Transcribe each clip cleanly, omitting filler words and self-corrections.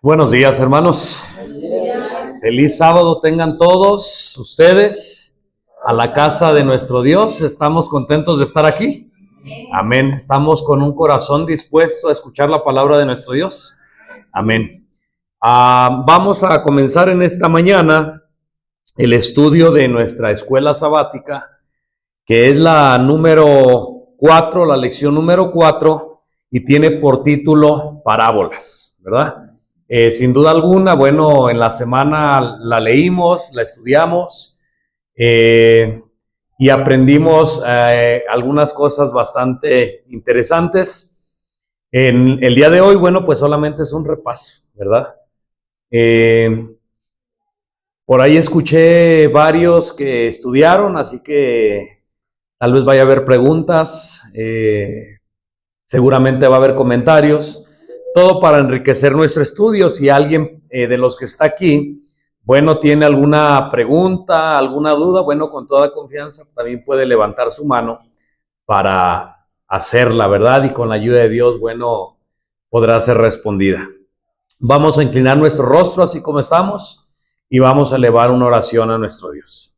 Buenos días, hermanos. Feliz sábado tengan todos ustedes a la casa de nuestro Dios. Estamos contentos de estar aquí. Amén. Estamos con un corazón dispuesto a escuchar la palabra de nuestro Dios. Amén. Vamos a comenzar en esta mañana el estudio de nuestra escuela sabática, que es la número 4, la lección número 4, y tiene por título Parábolas, ¿verdad? Sin duda alguna, bueno, en la semana la leímos, la estudiamos y aprendimos algunas cosas bastante interesantes. En el día de hoy, bueno, pues solamente es un repaso, ¿verdad? Por ahí escuché varios que estudiaron, así que tal vez vaya a haber preguntas, seguramente va a haber comentarios. Todo para enriquecer nuestro estudio. Si alguien de los que está aquí, bueno, tiene alguna pregunta, alguna duda, bueno, con toda confianza también puede levantar su mano para hacerla, ¿verdad? Y con la ayuda de Dios, bueno, podrá ser respondida. Vamos a inclinar nuestro rostro así como estamos y vamos a elevar una oración a nuestro Dios.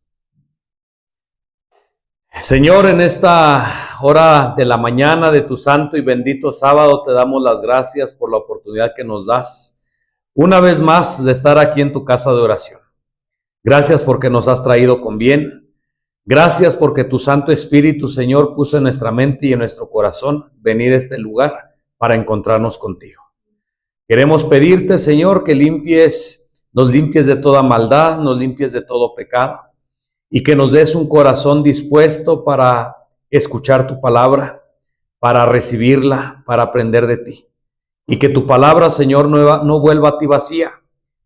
Señor, en esta hora de la mañana de tu santo y bendito sábado, te damos las gracias por la oportunidad que nos das una vez más de estar aquí en tu casa de oración. Gracias porque nos has traído con bien. Gracias porque tu Santo Espíritu, Señor, puso en nuestra mente y en nuestro corazón venir a este lugar para encontrarnos contigo. Queremos pedirte, Señor, que nos limpies de toda maldad, nos limpies de todo pecado, y que nos des un corazón dispuesto para escuchar tu palabra, para recibirla, para aprender de ti. Y que tu palabra, Señor, no vuelva a ti vacía,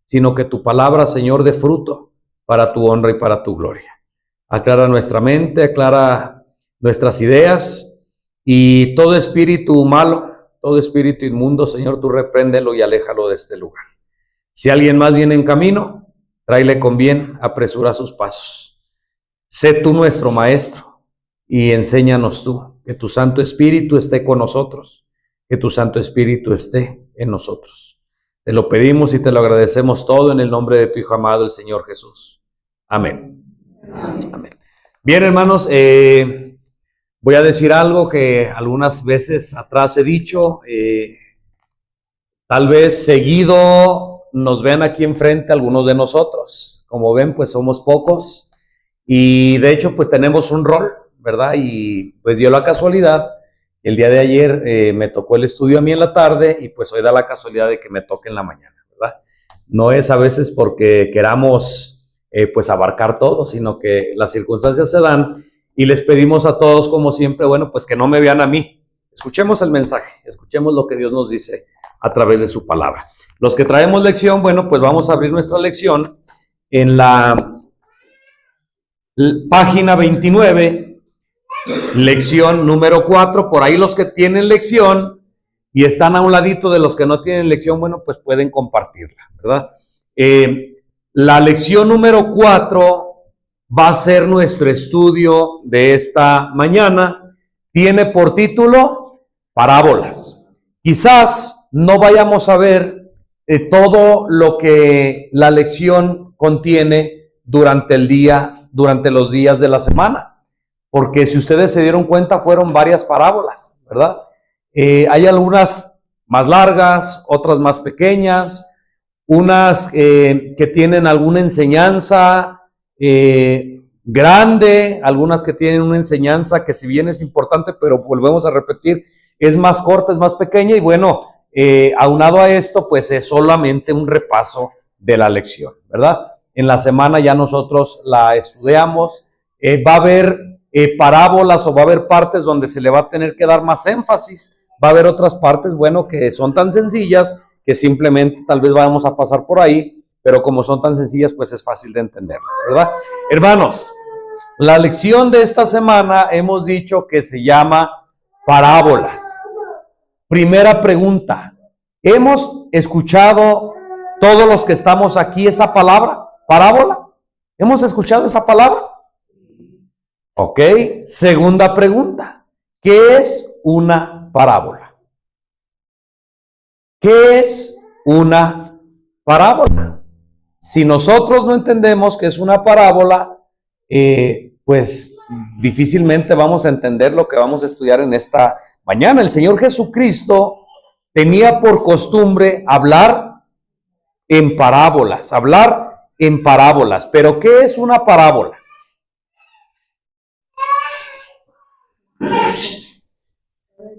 sino que tu palabra, Señor, dé fruto para tu honra y para tu gloria. Aclara nuestra mente, aclara nuestras ideas, y todo espíritu malo, todo espíritu inmundo, Señor, tú repréndelo y aléjalo de este lugar. Si alguien más viene en camino, tráele con bien, apresura sus pasos. Sé tú nuestro maestro y enséñanos tú, que tu Santo Espíritu esté con nosotros, que tu Santo Espíritu esté en nosotros. Te lo pedimos y te lo agradecemos todo en el nombre de tu Hijo amado, el Señor Jesús. Amén. Amén. Bien, hermanos, voy a decir algo que algunas veces atrás he dicho, tal vez seguido nos ven aquí enfrente algunos de nosotros. Como ven, pues somos pocos. Y de hecho, pues tenemos un rol, ¿verdad? Y pues dio la casualidad, el día de ayer me tocó el estudio a mí en la tarde, y pues hoy da la casualidad de que me toque en la mañana, ¿verdad? No es a veces porque queramos pues abarcar todo, sino que las circunstancias se dan, y les pedimos a todos, como siempre, bueno, pues que no me vean a mí. Escuchemos el mensaje, escuchemos lo que Dios nos dice a través de su palabra. Los que traemos lección, bueno, pues vamos a abrir nuestra lección en la página 29, lección número 4. Por ahí los que tienen lección y están a un ladito de los que no tienen lección, bueno, pues pueden compartirla, ¿verdad? La lección número 4 va a ser nuestro estudio de esta mañana. Tiene por título Parábolas. Quizás no vayamos a ver todo lo que la lección contiene durante el día, durante los días de la semana, porque si ustedes se dieron cuenta, fueron varias parábolas, ¿verdad? Hay algunas más largas, otras más pequeñas, unas que tienen alguna enseñanza grande, algunas que tienen una enseñanza que si bien es importante, pero volvemos a repetir, es más corta, es más pequeña, y bueno, aunado a esto, pues es solamente un repaso de la lección, ¿verdad? En la semana ya nosotros la estudiamos. Va a haber parábolas, o va a haber partes donde se le va a tener que dar más énfasis. Va a haber otras partes, bueno, que son tan sencillas que simplemente tal vez vamos a pasar por ahí, pero como son tan sencillas, pues es fácil de entenderlas, ¿verdad? Hermanos, la lección de esta semana hemos dicho que se llama Parábolas. Primera pregunta, ¿hemos escuchado todos los que estamos aquí esa palabra? ¿Parábola? ¿Hemos escuchado esa palabra? Ok. Segunda pregunta. ¿Qué es una parábola? ¿Qué es una parábola. Si nosotros no entendemos que es una parábola, pues difícilmente vamos a entender lo que vamos a estudiar en esta mañana. El Señor Jesucristo tenía por costumbre hablar en parábolas, Pero ¿qué es una parábola?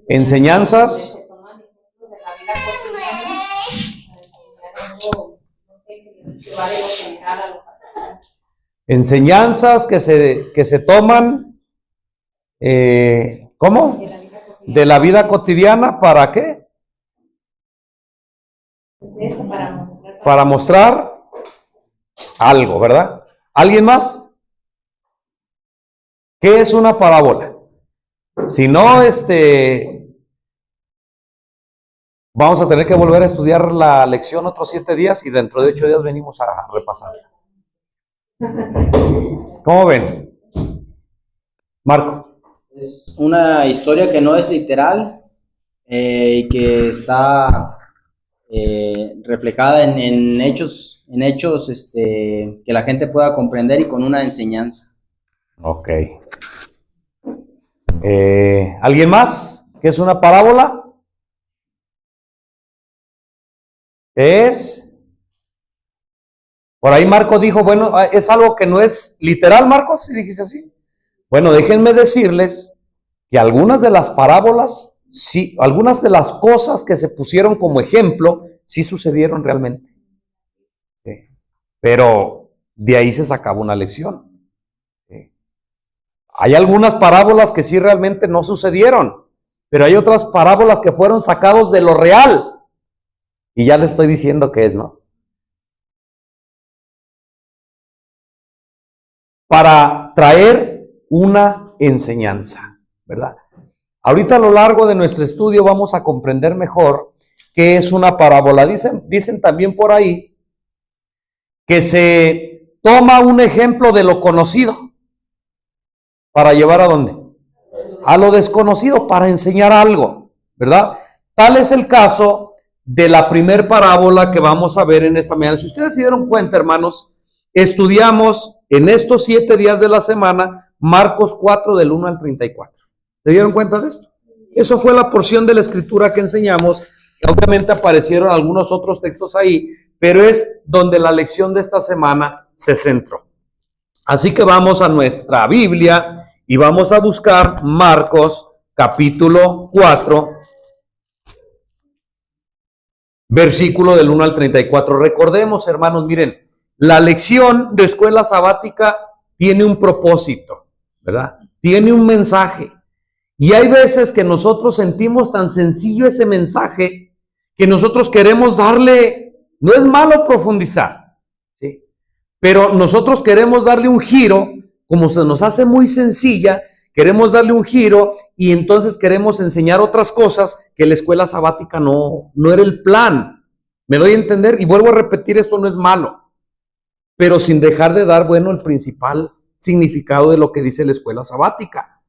Enseñanzas que se toman, ¿cómo? De la vida cotidiana, ¿para qué? Para mostrar algo, ¿verdad? ¿Alguien más? ¿Qué es una parábola? Si no, vamos a tener que volver a estudiar la lección otros 7 días y dentro de 8 días venimos a repasarla. ¿Cómo ven? Marco. Es una historia que no es literal y que está reflejada en hechos que la gente pueda comprender y con una enseñanza. Ok. ¿Alguien más? ¿Qué es una parábola? Por ahí Marco dijo, bueno, es algo que no es literal, Marcos, si dijiste así. Bueno, déjenme decirles que algunas de las parábolas, sí, algunas de las cosas que se pusieron como ejemplo, sí sucedieron realmente. Sí. Pero de ahí se sacaba una lección. Sí. Hay algunas parábolas que sí realmente no sucedieron, pero hay otras parábolas que fueron sacados de lo real. Y ya les estoy diciendo qué es, ¿no? Para traer una enseñanza, ¿verdad? Ahorita a lo largo de nuestro estudio vamos a comprender mejor qué es una parábola. Dicen también por ahí que se toma un ejemplo de lo conocido para llevar ¿a dónde? A lo desconocido, para enseñar algo, ¿verdad? Tal es el caso de la primer parábola que vamos a ver en esta mañana. Si ustedes se dieron cuenta, hermanos, estudiamos en estos 7 días de la semana Marcos 4 del 1 al 34. ¿Se dieron cuenta de esto? Eso fue la porción de la escritura que enseñamos. Obviamente aparecieron algunos otros textos ahí, pero es donde la lección de esta semana se centró. Así que vamos a nuestra Biblia y vamos a buscar Marcos capítulo 4, versículo del 1 al 34. Recordemos, hermanos, miren, la lección de escuela sabática tiene un propósito, ¿verdad? Tiene un mensaje. Y hay veces que nosotros sentimos tan sencillo ese mensaje que nosotros queremos darle, no es malo profundizar, ¿sí? Pero nosotros queremos darle un giro, como se nos hace muy sencilla, queremos darle un giro y entonces queremos enseñar otras cosas que la escuela sabática no era el plan. ¿Me doy a entender? Y vuelvo a repetir, esto no es malo, pero sin dejar de dar, bueno, el principal significado de lo que dice la escuela sabática.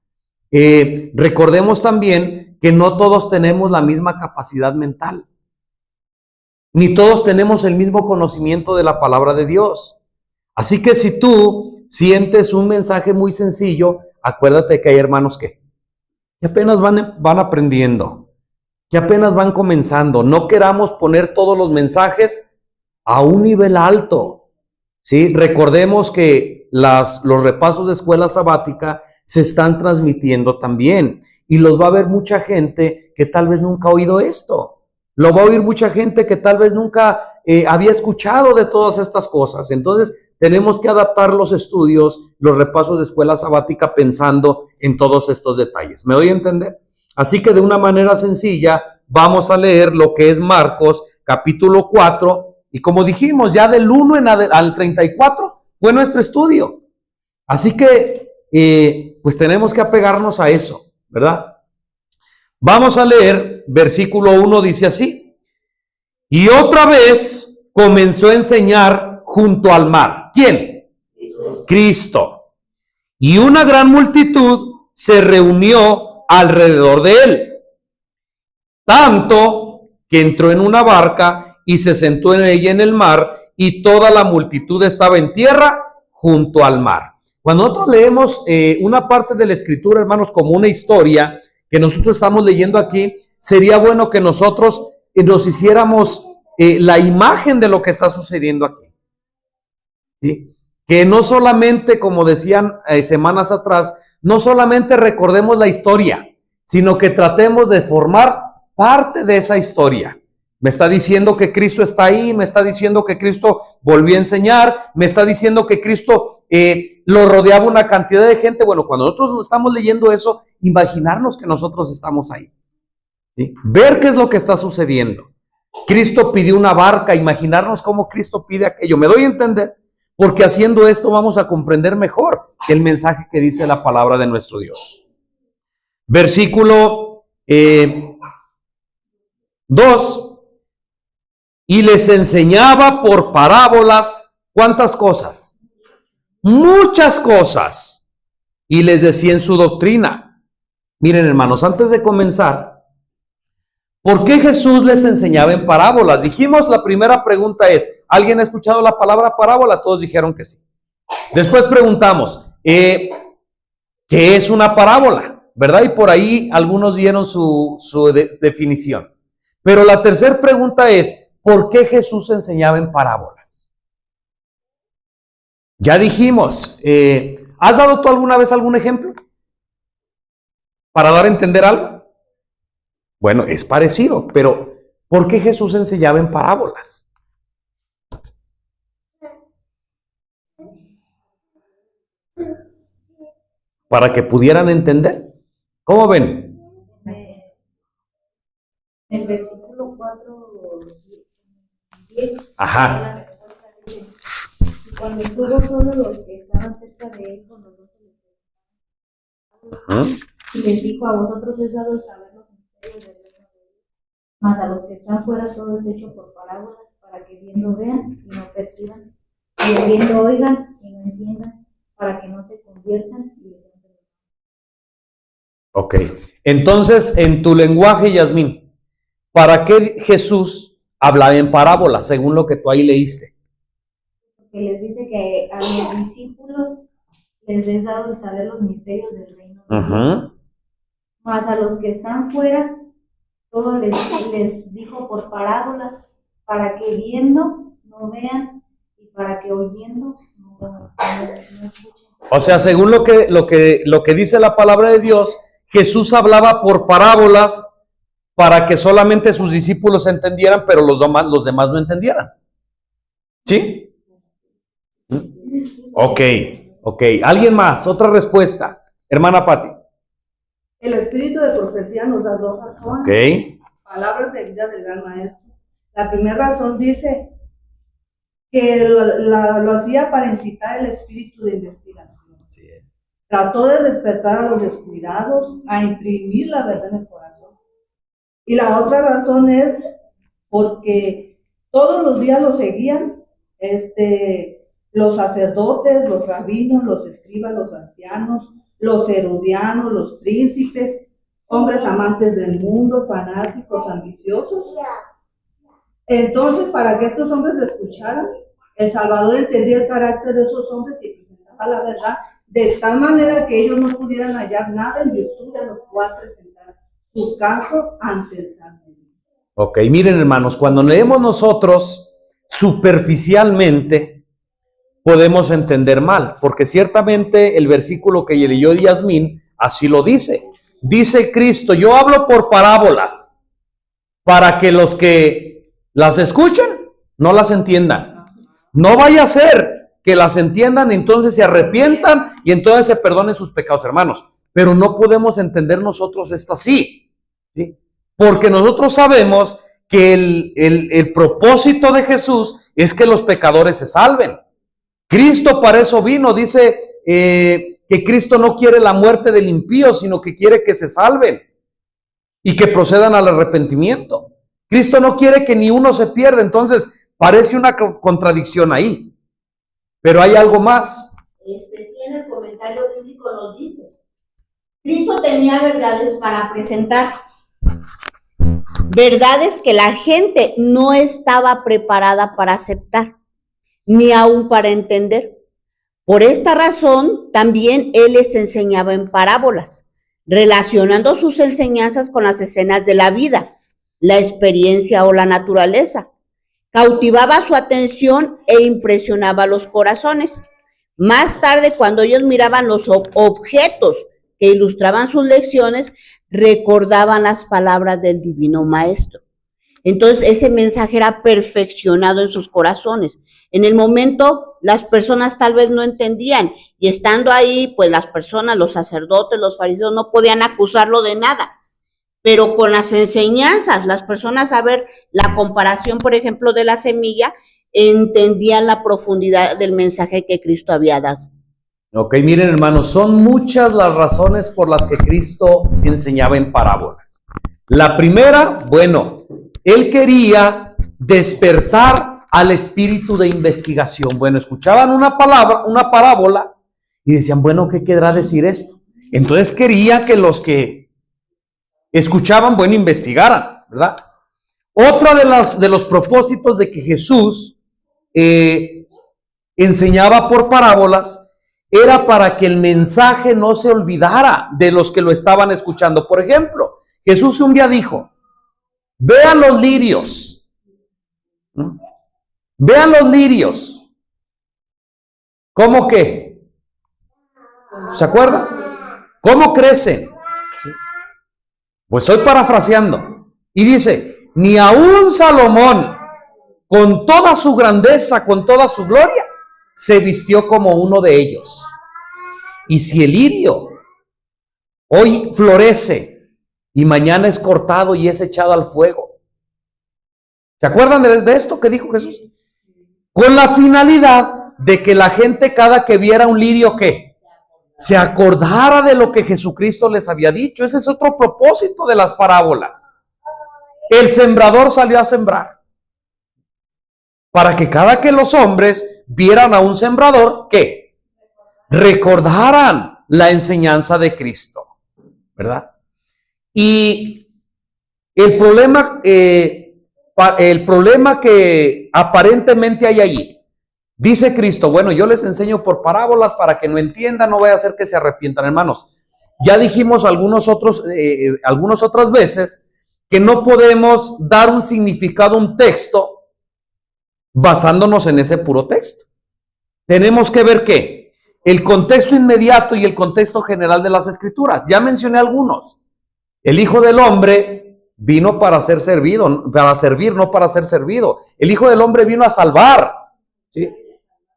Recordemos también que no todos tenemos la misma capacidad mental, ni todos tenemos el mismo conocimiento de la palabra de Dios. Así que si tú sientes un mensaje muy sencillo, acuérdate que hay hermanos que apenas van aprendiendo, que apenas van comenzando. No queramos poner todos los mensajes a un nivel alto. Sí, recordemos que los repasos de escuela sabática se están transmitiendo también y los va a ver mucha gente que tal vez nunca ha oído esto. Lo va a oír mucha gente que tal vez nunca había escuchado de todas estas cosas. Entonces tenemos que adaptar los estudios, los repasos de escuela sabática pensando en todos estos detalles. ¿Me doy a entender? Así que de una manera sencilla vamos a leer lo que es Marcos capítulo 4. Y como dijimos, ya del 1 al 34 fue nuestro estudio. Así que, pues tenemos que apegarnos a eso, ¿verdad? Vamos a leer, versículo 1 dice así. Y otra vez comenzó a enseñar junto al mar. ¿Quién? Cristo. Y una gran multitud se reunió alrededor de él. Tanto que entró en una barca y se sentó en ella en el mar, y toda la multitud estaba en tierra junto al mar. Cuando nosotros leemos una parte de la Escritura, hermanos, como una historia que nosotros estamos leyendo aquí, sería bueno que nosotros nos hiciéramos la imagen de lo que está sucediendo aquí. ¿Sí? Que no solamente, como decían semanas atrás, no solamente recordemos la historia, sino que tratemos de formar parte de esa historia. Me está diciendo que Cristo está ahí, me está diciendo que Cristo volvió a enseñar, me está diciendo que Cristo lo rodeaba una cantidad de gente. Bueno, cuando nosotros estamos leyendo eso, imaginarnos que nosotros estamos ahí, ¿sí? Ver qué es lo que está sucediendo. Cristo pidió una barca, imaginarnos cómo Cristo pide aquello. Me doy a entender, porque haciendo esto vamos a comprender mejor el mensaje que dice la palabra de nuestro Dios. Versículo 2. Y les enseñaba por parábolas, ¿cuántas cosas? Muchas cosas. Y les decía en su doctrina. Miren, hermanos, antes de comenzar, ¿por qué Jesús les enseñaba en parábolas? Dijimos, la primera pregunta es, ¿alguien ha escuchado la palabra parábola? Todos dijeron que sí. Después preguntamos, ¿qué es una parábola? ¿Verdad? Y por ahí algunos dieron su definición. Pero la tercera pregunta es, ¿por qué Jesús enseñaba en parábolas? Ya dijimos, ¿has dado tú alguna vez algún ejemplo para dar a entender algo? Bueno, es parecido, pero ¿por qué Jesús enseñaba en parábolas? Para que pudieran entender. ¿Cómo ven? El versículo 4, 10. Ajá. Y cuando estuvo solo, los que estaban cerca de él con los 12 y les dijo: a vosotros es dado el saber los misterios del reino de Dios, mas a los que están fuera todo es hecho por parábolas, para que viendo vean y no perciban, y oyendo oigan y no entiendan, para que no se conviertan y les den perdón. Ok. Entonces, en tu lenguaje, Yasmín, ¿para qué Jesús hablaba en parábolas, según lo que tú ahí leíste? Que les dice que a los discípulos les es dado el saber los misterios del reino de Dios. Mas a los que están fuera, todo les dijo por parábolas, para que viendo no vean y para que oyendo no escuchen. O sea, según lo que dice la palabra de Dios, Jesús hablaba por parábolas para que solamente sus discípulos entendieran, pero los demás no entendieran. ¿Sí? Ok. ¿Alguien más? Otra respuesta. Hermana Pati. El espíritu de profecía nos da dos razones. Ok. Palabras de vida del gran maestro. La primera razón dice que lo hacía para incitar el espíritu de investigación. Así es. Trató de despertar a los descuidados, a imprimir la verdad en el corazón. Y la otra razón es porque todos los días lo seguían los sacerdotes, los rabinos, los escribas, los ancianos, los herodianos, los príncipes, hombres amantes del mundo, fanáticos, ambiciosos. Entonces, para que estos hombres escucharan, el Salvador entendía el carácter de esos hombres y presentaba la verdad de tal manera que ellos no pudieran hallar nada en virtud de lo cual presentar su caso ante el Santo. Ok, miren, hermanos, cuando leemos nosotros superficialmente, podemos entender mal, porque ciertamente el versículo que leyó Yasmín así lo dice. Dice Cristo, yo hablo por parábolas, para que los que las escuchen no las entiendan. No vaya a ser que las entiendan, entonces se arrepientan y entonces se perdonen sus pecados, hermanos. Pero no podemos entender nosotros esto así, ¿sí? Porque nosotros sabemos que el propósito de Jesús es que los pecadores se salven. Cristo para eso vino, dice que Cristo no quiere la muerte del impío, sino que quiere que se salven y que procedan al arrepentimiento. Cristo no quiere que ni uno se pierda, entonces parece una contradicción ahí. Pero hay algo más. Sí, en el comentario bíblico nos dice, Cristo tenía verdades para presentar. verdades que la gente no estaba preparada para aceptar, ni aún para entender. Por esta razón, también él les enseñaba en parábolas, relacionando sus enseñanzas con las escenas de la vida, la experiencia o la naturaleza. Cautivaba su atención e impresionaba los corazones. Más tarde, cuando ellos miraban los objetos que ilustraban sus lecciones, recordaban las palabras del divino maestro. Entonces, ese mensaje era perfeccionado en sus corazones. En el momento, las personas tal vez no entendían, y estando ahí, pues las personas, los sacerdotes, los fariseos, no podían acusarlo de nada. Pero con las enseñanzas, las personas, a ver la comparación, por ejemplo, de la semilla, entendían la profundidad del mensaje que Cristo había dado. Ok, miren hermanos, son muchas las razones por las que Cristo enseñaba en parábolas. La primera, bueno, él quería despertar al espíritu de investigación. Bueno, escuchaban una parábola y decían, bueno, ¿qué querrá decir esto? Entonces quería que los que escuchaban, bueno, investigaran, ¿verdad? Otra de los propósitos de que Jesús enseñaba por parábolas era para que el mensaje no se olvidara de los que lo estaban escuchando. Por ejemplo, Jesús un día dijo, vean los lirios, ¿no? Vean los lirios. ¿Cómo qué? ¿Se acuerdan? ¿Cómo crecen? ¿Sí? Pues estoy parafraseando. Y dice, ni aun Salomón, con toda su grandeza, con toda su gloria, se vistió como uno de ellos. Y si el lirio hoy florece y mañana es cortado y es echado al fuego. ¿Se acuerdan de esto que dijo Jesús? Con la finalidad de que la gente, cada que viera un lirio, ¿qué? Se acordara de lo que Jesucristo les había dicho. Ese es otro propósito de las parábolas. El sembrador salió a sembrar, para que cada que los hombres vieran a un sembrador, ¿qué? Recordaran la enseñanza de Cristo, ¿verdad? Y el problema que aparentemente hay allí, dice Cristo, bueno, yo les enseño por parábolas para que no entiendan, no vaya a ser que se arrepientan, hermanos. Ya dijimos algunas otras veces que no podemos dar un significado a un texto basándonos en ese puro texto. Tenemos que ver ¿qué? El contexto inmediato y el contexto general de las Escrituras. Ya mencioné algunos. El Hijo del Hombre vino para ser servido, para servir, no para ser servido. El Hijo del Hombre vino a salvar, ¿sí?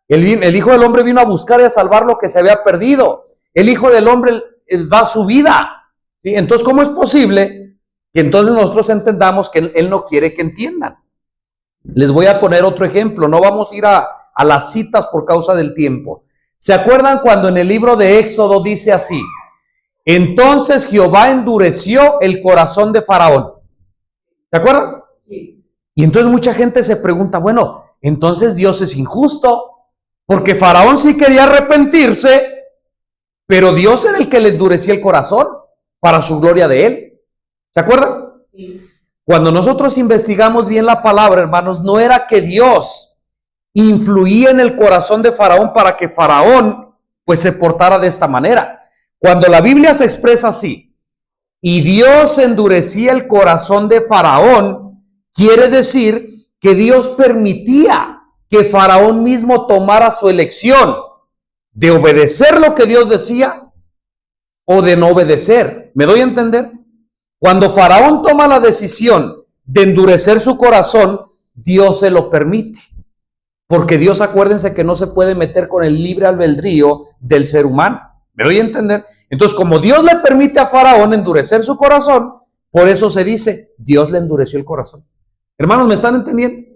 El Hijo del Hombre vino a buscar y a salvar lo que se había perdido. El Hijo del Hombre da su vida, ¿sí? Entonces, ¿cómo es posible que entonces nosotros entendamos que Él no quiere que entiendan? Les voy a poner otro ejemplo. No vamos a ir a las citas por causa del tiempo. ¿Se acuerdan cuando en el libro de Éxodo dice así? Entonces Jehová endureció el corazón de Faraón. ¿Se acuerdan? Sí. Y entonces mucha gente se pregunta, bueno, entonces Dios es injusto, porque Faraón sí quería arrepentirse, pero Dios era el que le endurecía el corazón para su gloria de él. ¿Se acuerdan? Sí. Cuando nosotros investigamos bien la palabra, hermanos, no era que Dios influía en el corazón de Faraón para que Faraón pues se portara de esta manera. Cuando la Biblia se expresa así, y Dios endurecía el corazón de Faraón, quiere decir que Dios permitía que Faraón mismo tomara su elección de obedecer lo que Dios decía o de no obedecer. ¿Me doy a entender? Cuando Faraón toma la decisión de endurecer su corazón, Dios se lo permite. Porque Dios, acuérdense que no se puede meter con el libre albedrío del ser humano. ¿Me doy a entender? Entonces, como Dios le permite a Faraón endurecer su corazón, por eso se dice, Dios le endureció el corazón. Hermanos, ¿me están entendiendo?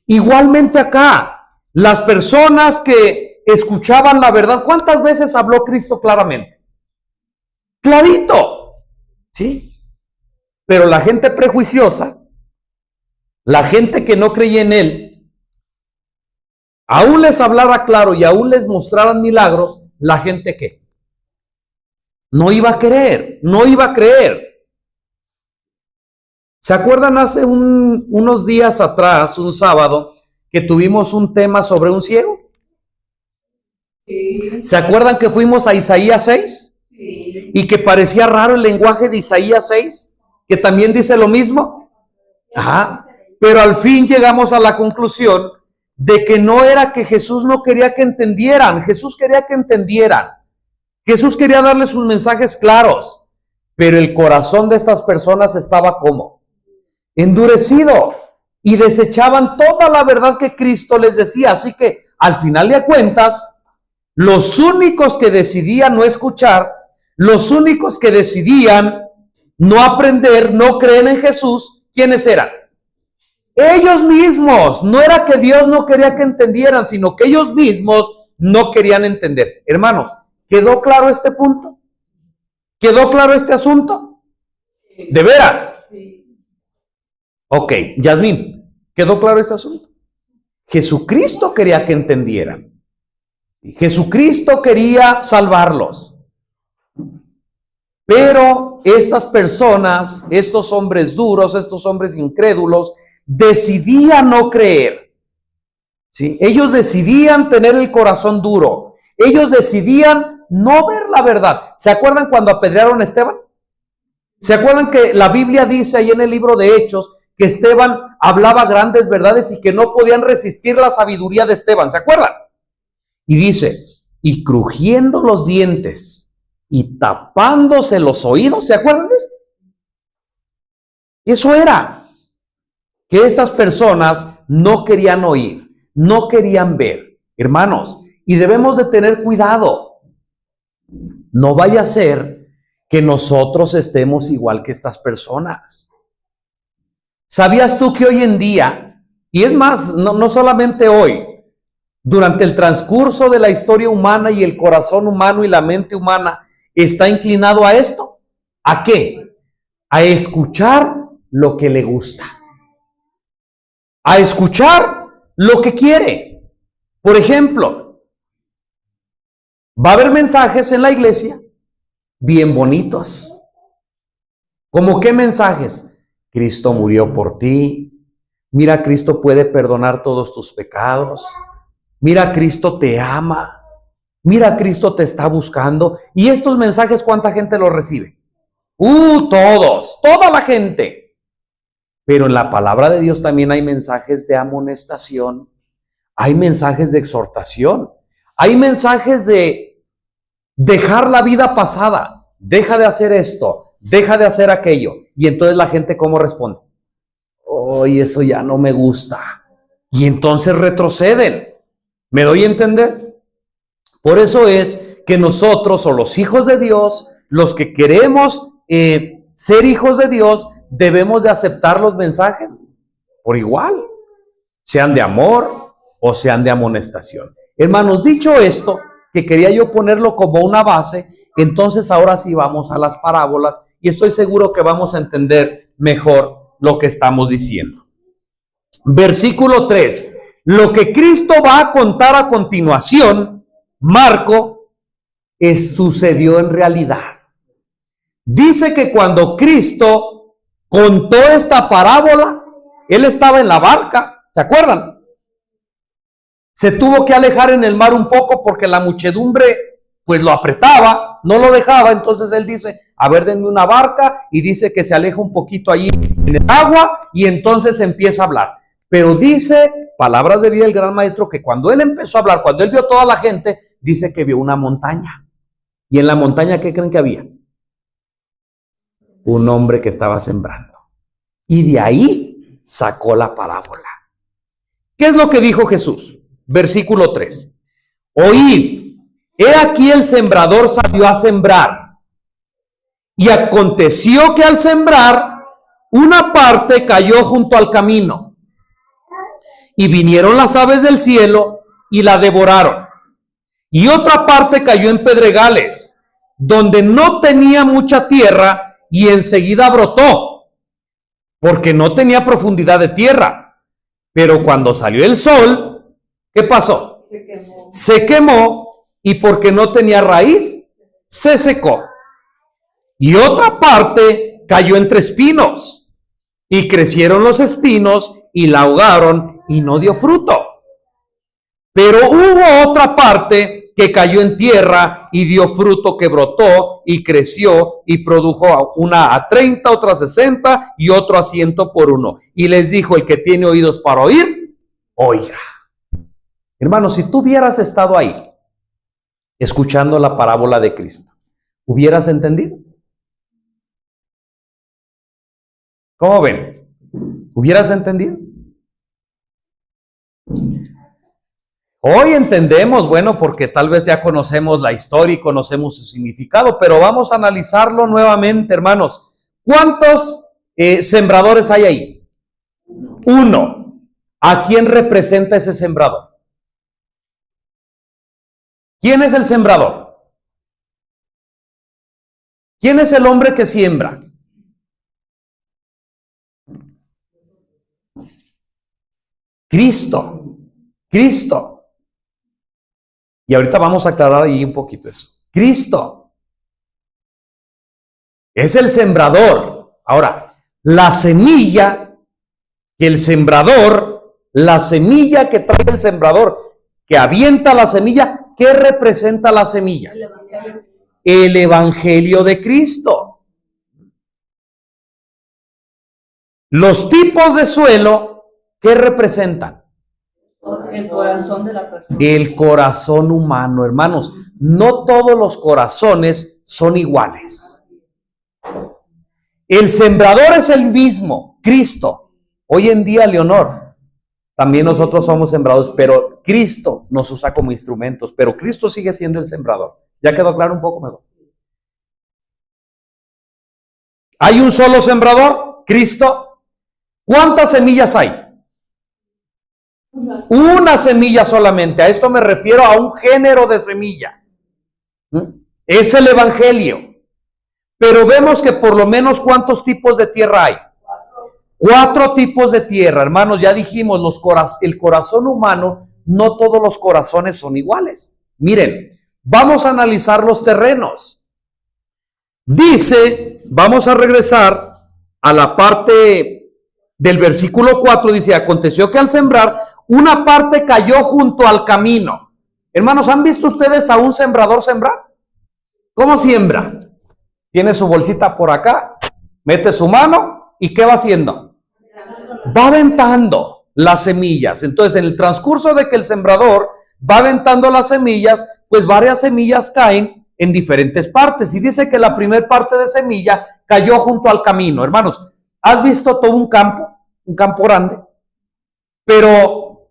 Igualmente acá, las personas que escuchaban la verdad, ¿cuántas veces habló Cristo claramente? Clarito, ¿sí? Pero la gente prejuiciosa, la gente que no creía en Él, aún les hablara claro y aún les mostraran milagros, la gente ¿qué? No iba a creer, no iba a creer. ¿Se acuerdan hace unos días atrás, un sábado, que tuvimos un tema sobre un ciego? Sí, ¿Se acuerdan que fuimos a Isaías 6? sí. Y que parecía raro el lenguaje de Isaías 6, que también dice lo mismo. Ajá. Pero al fin llegamos a la conclusión de que no era que Jesús no quería que entendieran, Jesús quería que entendieran. Jesús quería darles sus mensajes claros, pero el corazón de estas personas estaba como endurecido y desechaban toda la verdad que Cristo les decía. Así que al final de cuentas, los únicos que decidían no escuchar, los únicos que decidían no aprender, no creer en Jesús, ¿quiénes eran? Ellos mismos. No era que Dios no quería que entendieran, sino que ellos mismos no querían entender. Hermanos, ¿quedó claro este punto? ¿Quedó claro este asunto? ¿De veras? Sí. Ok, Yasmín, ¿quedó claro este asunto? Jesucristo quería que entendieran. Jesucristo quería salvarlos. Pero estas personas, estos hombres duros, estos hombres incrédulos, decidían no creer. ¿Sí? Ellos decidían tener el corazón duro. Ellos decidían no ver la verdad. ¿Se acuerdan cuando apedrearon a Esteban? ¿Se acuerdan que la Biblia dice ahí en el libro de Hechos que Esteban hablaba grandes verdades y que no podían resistir la sabiduría de Esteban? ¿Se acuerdan? Y dice, y crujiendo los dientes y tapándose los oídos, ¿se acuerdan de esto? Eso era, que estas personas no querían oír, no querían ver, hermanos, y debemos de tener cuidado. No vaya a ser que nosotros estemos igual que estas personas. ¿Sabías tú que hoy en día, y es más, no solamente hoy, durante el transcurso de la historia humana y el corazón humano y la mente humana está inclinado a esto? ¿A qué? A escuchar lo que le gusta. A escuchar lo que quiere. Por ejemplo, va a haber mensajes en la iglesia bien bonitos. ¿Cómo qué mensajes? Cristo murió por ti. Mira, Cristo puede perdonar todos tus pecados. Mira, Cristo te ama. Mira, Cristo te está buscando. Y estos mensajes, ¿cuánta gente los recibe? Todos, toda la gente. Pero en la palabra de Dios también hay mensajes de amonestación. Hay mensajes de exhortación. Hay mensajes de dejar la vida pasada. Deja de hacer esto. Deja de hacer aquello. Y entonces la gente, ¿cómo responde? Oye, eso ya no me gusta. Y entonces retroceden. ¿Me doy a entender? Por eso es que nosotros, o los hijos de Dios, los que queremos ser hijos de Dios, debemos de aceptar los mensajes por igual, sean de amor o sean de amonestación. Hermanos, dicho esto, que quería yo ponerlo como una base, entonces ahora sí vamos a las parábolas y estoy seguro que vamos a entender mejor lo que estamos diciendo. Versículo 3. Lo que Cristo va a contar a continuación, Marco, sucedió en realidad. Dice que cuando Cristo contó esta parábola, él estaba en la barca, ¿se acuerdan? Se tuvo que alejar en el mar un poco porque la muchedumbre pues lo apretaba, no lo dejaba. Entonces él dice, a ver, denme una barca, y dice que se aleja un poquito allí en el agua y entonces empieza a hablar. Pero dice, palabras de vida del gran maestro, que cuando él empezó a hablar, cuando él vio toda la gente, dice que vio una montaña. Y en la montaña, ¿qué creen que había? Un hombre que estaba sembrando. Y de ahí sacó la parábola. ¿Qué es lo que dijo Jesús? Versículo 3. Oíd, he aquí el sembrador salió a sembrar. Y aconteció que al sembrar, una parte cayó junto al camino. Y vinieron las aves del cielo y la devoraron. Y otra parte cayó en pedregales, donde no tenía mucha tierra, y enseguida brotó, porque no tenía profundidad de tierra. Pero cuando salió el sol, ¿qué pasó? Se quemó, y porque no tenía raíz, se secó. Y otra parte cayó entre espinos, y crecieron los espinos y la ahogaron y no dio fruto. Pero hubo otra parte que cayó en tierra y dio fruto, que brotó y creció y produjo una a 30, otra a 60 y otro a 100 por uno. Y les dijo: el que tiene oídos para oír, oiga. Hermanos, si tú hubieras estado ahí, escuchando la parábola de Cristo, ¿hubieras entendido? ¿Cómo ven? ¿Hubieras entendido? Hoy entendemos, bueno, porque tal vez ya conocemos la historia y conocemos su significado, pero vamos a analizarlo nuevamente, hermanos. ¿Cuántos sembradores hay ahí? Uno. ¿A quién representa ese sembrador? ¿Quién es el sembrador? ¿Quién es el hombre que siembra? Cristo. Cristo. Y ahorita vamos a aclarar ahí un poquito eso. Cristo es el sembrador. Ahora, la semilla que el sembrador, la semilla que trae el sembrador, que avienta la semilla, ¿qué representa la semilla? El Evangelio de Cristo. Los tipos de suelo, ¿qué representan? El corazón de la persona. El corazón humano, hermanos. No todos los corazones son iguales. El sembrador es el mismo, Cristo. Hoy en día, Leonor, también nosotros somos sembrados, pero Cristo nos usa como instrumentos, pero Cristo sigue siendo el sembrador. ¿Ya quedó claro un poco mejor? ¿Hay un solo sembrador? Cristo. ¿Cuántas semillas hay? Una semilla solamente. A esto me refiero a un género de semilla. Es el Evangelio. Pero vemos que por lo menos ¿cuántos tipos de tierra hay? 4 tipos de tierra, hermanos. Ya dijimos, el corazón humano, no todos los corazones son iguales. Miren, vamos a analizar los terrenos. Dice, vamos a regresar a la parte del versículo 4, dice: aconteció que al sembrar, una parte cayó junto al camino. Hermanos, ¿han visto ustedes a un sembrador sembrar? ¿Cómo siembra? Tiene su bolsita por acá, mete su mano y ¿qué va haciendo? Va aventando las semillas. Entonces, en el transcurso de que el sembrador va aventando las semillas, pues varias semillas caen en diferentes partes. Y dice que la primera parte de semilla cayó junto al camino. Hermanos, ¿has visto todo un campo grande? Pero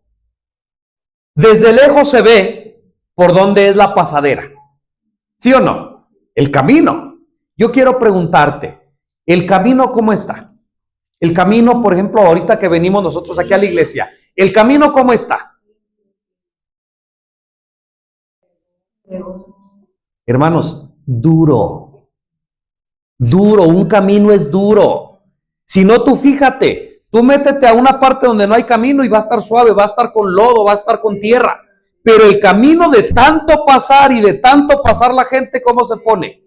desde lejos se ve por dónde es la pasadera. ¿Sí o no? El camino. Yo quiero preguntarte, ¿el camino cómo está? El camino, por ejemplo, ahorita que venimos nosotros aquí a la iglesia, ¿el camino cómo está? Hermanos, duro. Duro, un camino es duro. Si no, tú fíjate, tú métete a una parte donde no hay camino y va a estar suave, va a estar con lodo, va a estar con tierra. Pero el camino de tanto pasar y de tanto pasar la gente, ¿cómo se pone?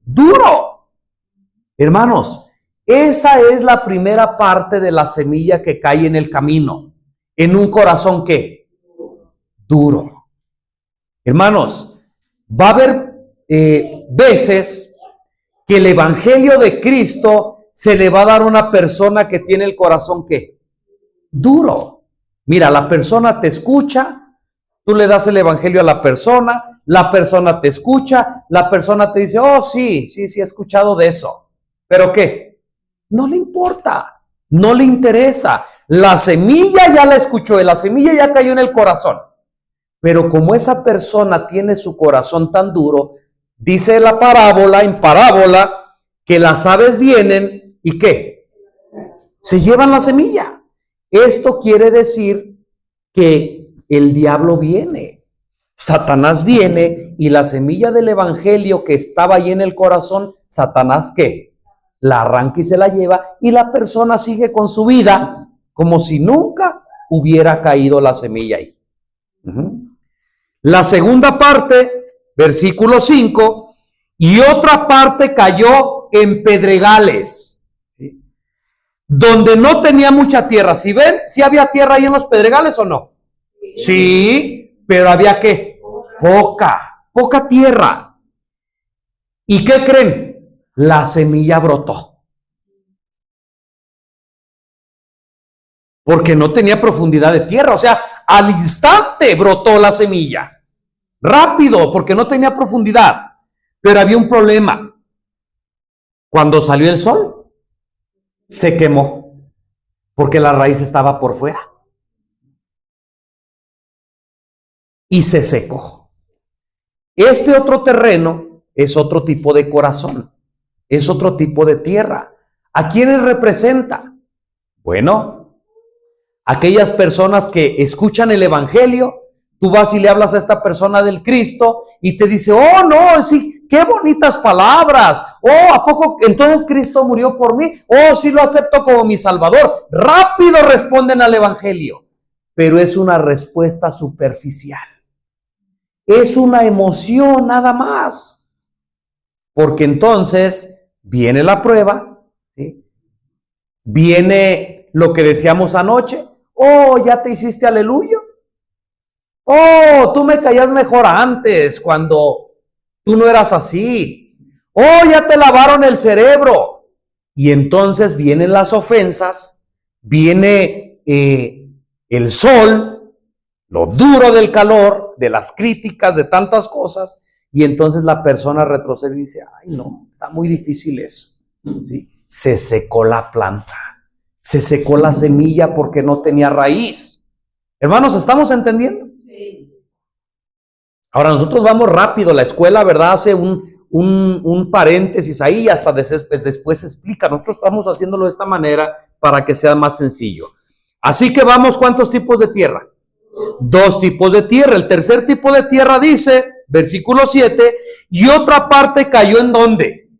Duro. Hermanos, esa es la primera parte de la semilla que cae en el camino. En un corazón, ¿qué? Duro. Hermanos, va a haber veces que el Evangelio de Cristo se le va a dar a una persona que tiene el corazón, ¿qué? Duro. Mira, la persona te escucha, tú le das el Evangelio a la persona te escucha, la persona te dice: oh, sí, he escuchado de eso. ¿Pero qué? No le importa, no le interesa. La semilla ya la escuchó, la semilla ya cayó en el corazón. Pero como esa persona tiene su corazón tan duro, dice la parábola, en parábola, que las aves vienen y ¿qué? Se llevan la semilla. Esto quiere decir que el diablo viene, Satanás viene, y la semilla del Evangelio que estaba ahí en el corazón, Satanás ¿qué? La arranca y se la lleva, y la persona sigue con su vida como si nunca hubiera caído la semilla ahí. La segunda parte, versículo 5, y otra parte cayó en pedregales. donde no tenía mucha tierra. Si ven, ¿sí había tierra ahí en los pedregales o no? Sí, pero había ¿qué? Poca tierra. ¿Y qué creen? La semilla brotó. Porque no tenía profundidad de tierra. O sea, al instante brotó la semilla. Rápido, porque no tenía profundidad. Pero había un problema. Cuando salió el sol, se quemó. Porque la raíz estaba por fuera. Y se secó. Este otro terreno es otro tipo de corazón. Es otro tipo de tierra. ¿A quiénes representa? Bueno, aquellas personas que escuchan el evangelio. Tú vas y le hablas a esta persona del Cristo y te dice, oh no, sí, qué bonitas palabras. Oh, ¿a poco entonces Cristo murió por mí? Oh, sí lo acepto como mi Salvador. Rápido responden al evangelio. Pero es una respuesta superficial. Es una emoción nada más. Porque entonces viene la prueba, ¿sí? Viene lo que decíamos anoche. Oh, ya te hiciste aleluya. Oh, tú me caías mejor antes, cuando tú no eras así. Oh, ya te lavaron el cerebro. Y entonces vienen las ofensas, viene el sol, lo duro del calor, de las críticas, de tantas cosas. Y entonces la persona retrocede y dice, ay no, está muy difícil eso. ¿Sí? Se secó la planta, se secó la semilla porque no tenía raíz. Hermanos, ¿estamos entendiendo? Ahora nosotros vamos rápido, la escuela, ¿verdad? Hace un paréntesis ahí y hasta después explica. Nosotros estamos haciéndolo de esta manera para que sea más sencillo. Así que vamos, ¿cuántos tipos de tierra? 2 tipos de tierra. El tercer tipo de tierra dice, versículo 7, y otra parte cayó ¿en dónde?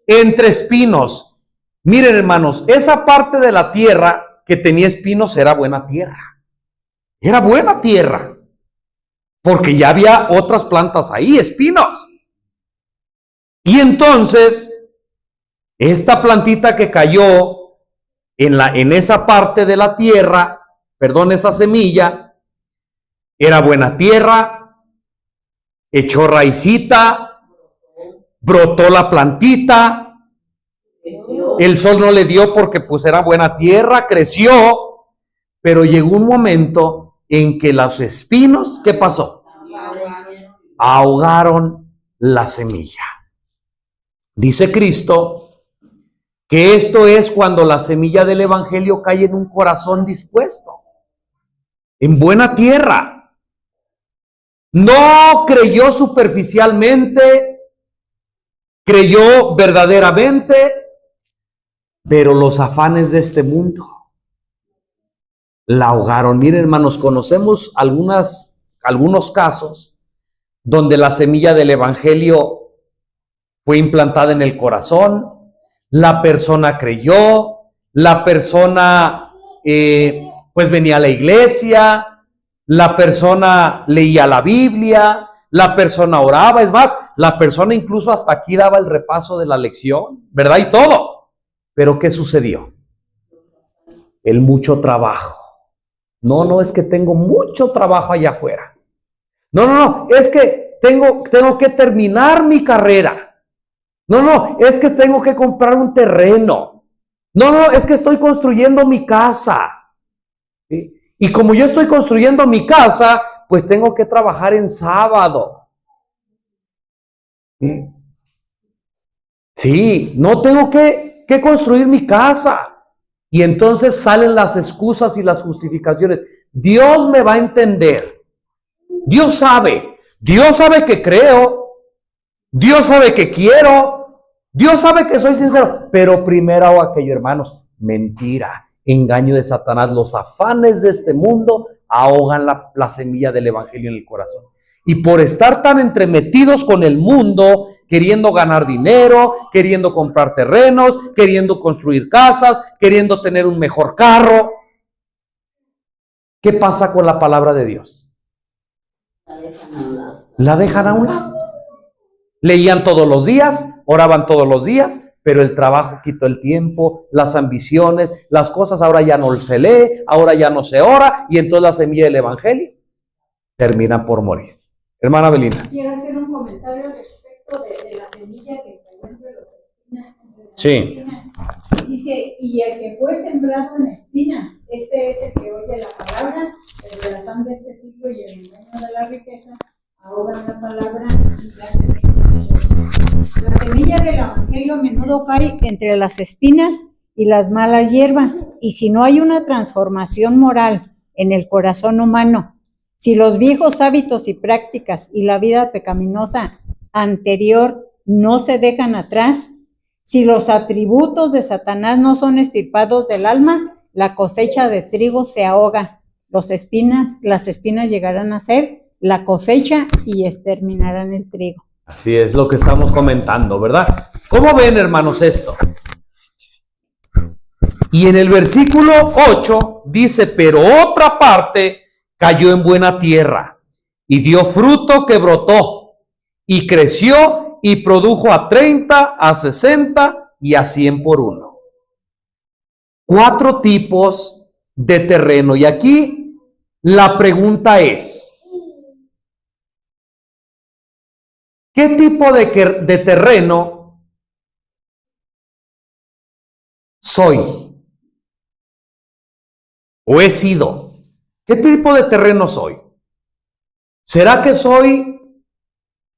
Entre espinos. Miren, hermanos, esa parte de la tierra que tenía espinos era buena tierra. Era buena tierra. Porque ya había otras plantas ahí, espinos. Y entonces, esta plantita que cayó en esa parte de la tierra, perdón, esa semilla, era buena tierra, echó raicita, brotó la plantita, el sol no le dio porque pues era buena tierra, creció, pero llegó un momento en que los espinos, ¿qué pasó? Ahogaron la semilla. Dice Cristo que esto es cuando la semilla del evangelio cae en un corazón dispuesto, en buena tierra. No creyó superficialmente, creyó verdaderamente, pero los afanes de este mundo la ahogaron. Miren, hermanos, conocemos algunos casos donde la semilla del evangelio fue implantada en el corazón, la persona creyó, la persona pues venía a la iglesia, la persona leía la Biblia, la persona oraba, es más, la persona incluso hasta aquí daba el repaso de la lección, ¿verdad? Y todo. Pero ¿qué sucedió? El mucho trabajo. No, es que tengo mucho trabajo allá afuera. No, es que tengo que terminar mi carrera. No, es que tengo que comprar un terreno. No, es que estoy construyendo mi casa. ¿Sí? Y como yo estoy construyendo mi casa, pues tengo que trabajar en sábado. ¿Sí? Sí, no tengo que construir mi casa. Y entonces salen las excusas y las justificaciones. Dios me va a entender. Dios sabe que creo. Dios sabe que quiero. Dios sabe que soy sincero. Pero primero hago aquello, hermanos. Mentira, engaño de Satanás. Los afanes de este mundo ahogan la semilla del evangelio en el corazón. Y por estar tan entremetidos con el mundo, queriendo ganar dinero, queriendo comprar terrenos, queriendo construir casas, queriendo tener un mejor carro, ¿qué pasa con la palabra de Dios? La dejan a un lado. Leían todos los días, oraban todos los días, pero el trabajo quitó el tiempo, las ambiciones, las cosas ahora ya no se lee, ahora ya no se ora, y entonces la semilla del evangelio termina por morir. Hermana Belina. Quiero hacer un comentario respecto de la semilla que cayó entre las espinas. Sí. Dice, y el que fue sembrado en espinas, este es el que oye la palabra, el afán de este siglo y el engaño de la riqueza, ahogan la palabra y la semilla. La semilla del evangelio a menudo cae entre las espinas y las malas hierbas, y si no hay una transformación moral en el corazón humano, si los viejos hábitos y prácticas y la vida pecaminosa anterior no se dejan atrás, si los atributos de Satanás no son extirpados del alma, la cosecha de trigo se ahoga. Las espinas llegarán a ser la cosecha y exterminarán el trigo. Así es lo que estamos comentando, ¿verdad? ¿Cómo ven, hermanos, esto? Y en el versículo 8 dice, pero otra parte cayó en buena tierra y dio fruto que brotó y creció y produjo a 30, a 60 y a 100 por uno. 4 tipos de terreno. Y aquí la pregunta es, ¿qué tipo de terreno soy? ¿O he sido? ¿Qué tipo de terreno soy? ¿Será que soy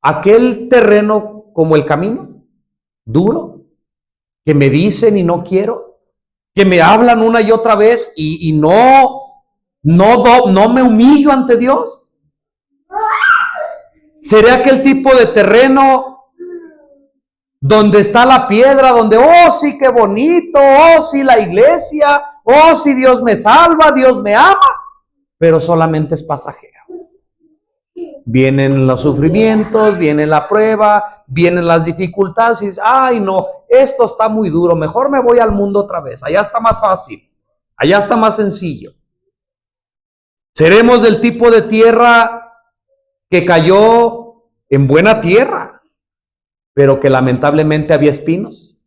aquel terreno como el camino? ¿Duro? ¿Que me dicen y no quiero? ¿Que me hablan una y otra vez y no me humillo ante Dios? ¿Seré aquel tipo de terreno donde está la piedra, donde, oh sí, qué bonito, oh sí, la iglesia, oh sí, Dios me salva, Dios me ama, pero solamente es pasajero? Vienen los sufrimientos, viene la prueba, vienen las dificultades y dices, ay no, esto está muy duro, mejor me voy al mundo otra vez, allá está más fácil, allá está más sencillo. Seremos del tipo de tierra que cayó en buena tierra, pero que lamentablemente había espinos,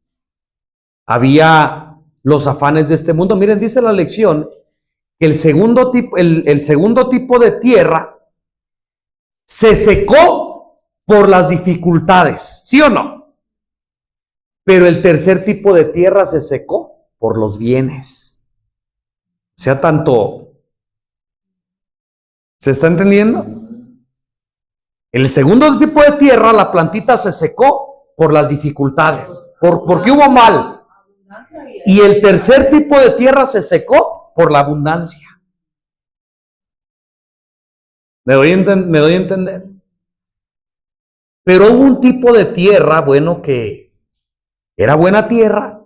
había los afanes de este mundo. Miren, dice la lección que el segundo tipo de tierra se secó por las dificultades, ¿sí o no? Pero el tercer tipo de tierra se secó por los bienes. O sea, tanto, ¿se está entendiendo? El segundo tipo de tierra, la plantita se secó por las dificultades, porque hubo mal. Y el tercer tipo de tierra se secó por la abundancia. ¿Me doy a entender? Pero hubo un tipo de tierra, bueno, que era buena tierra,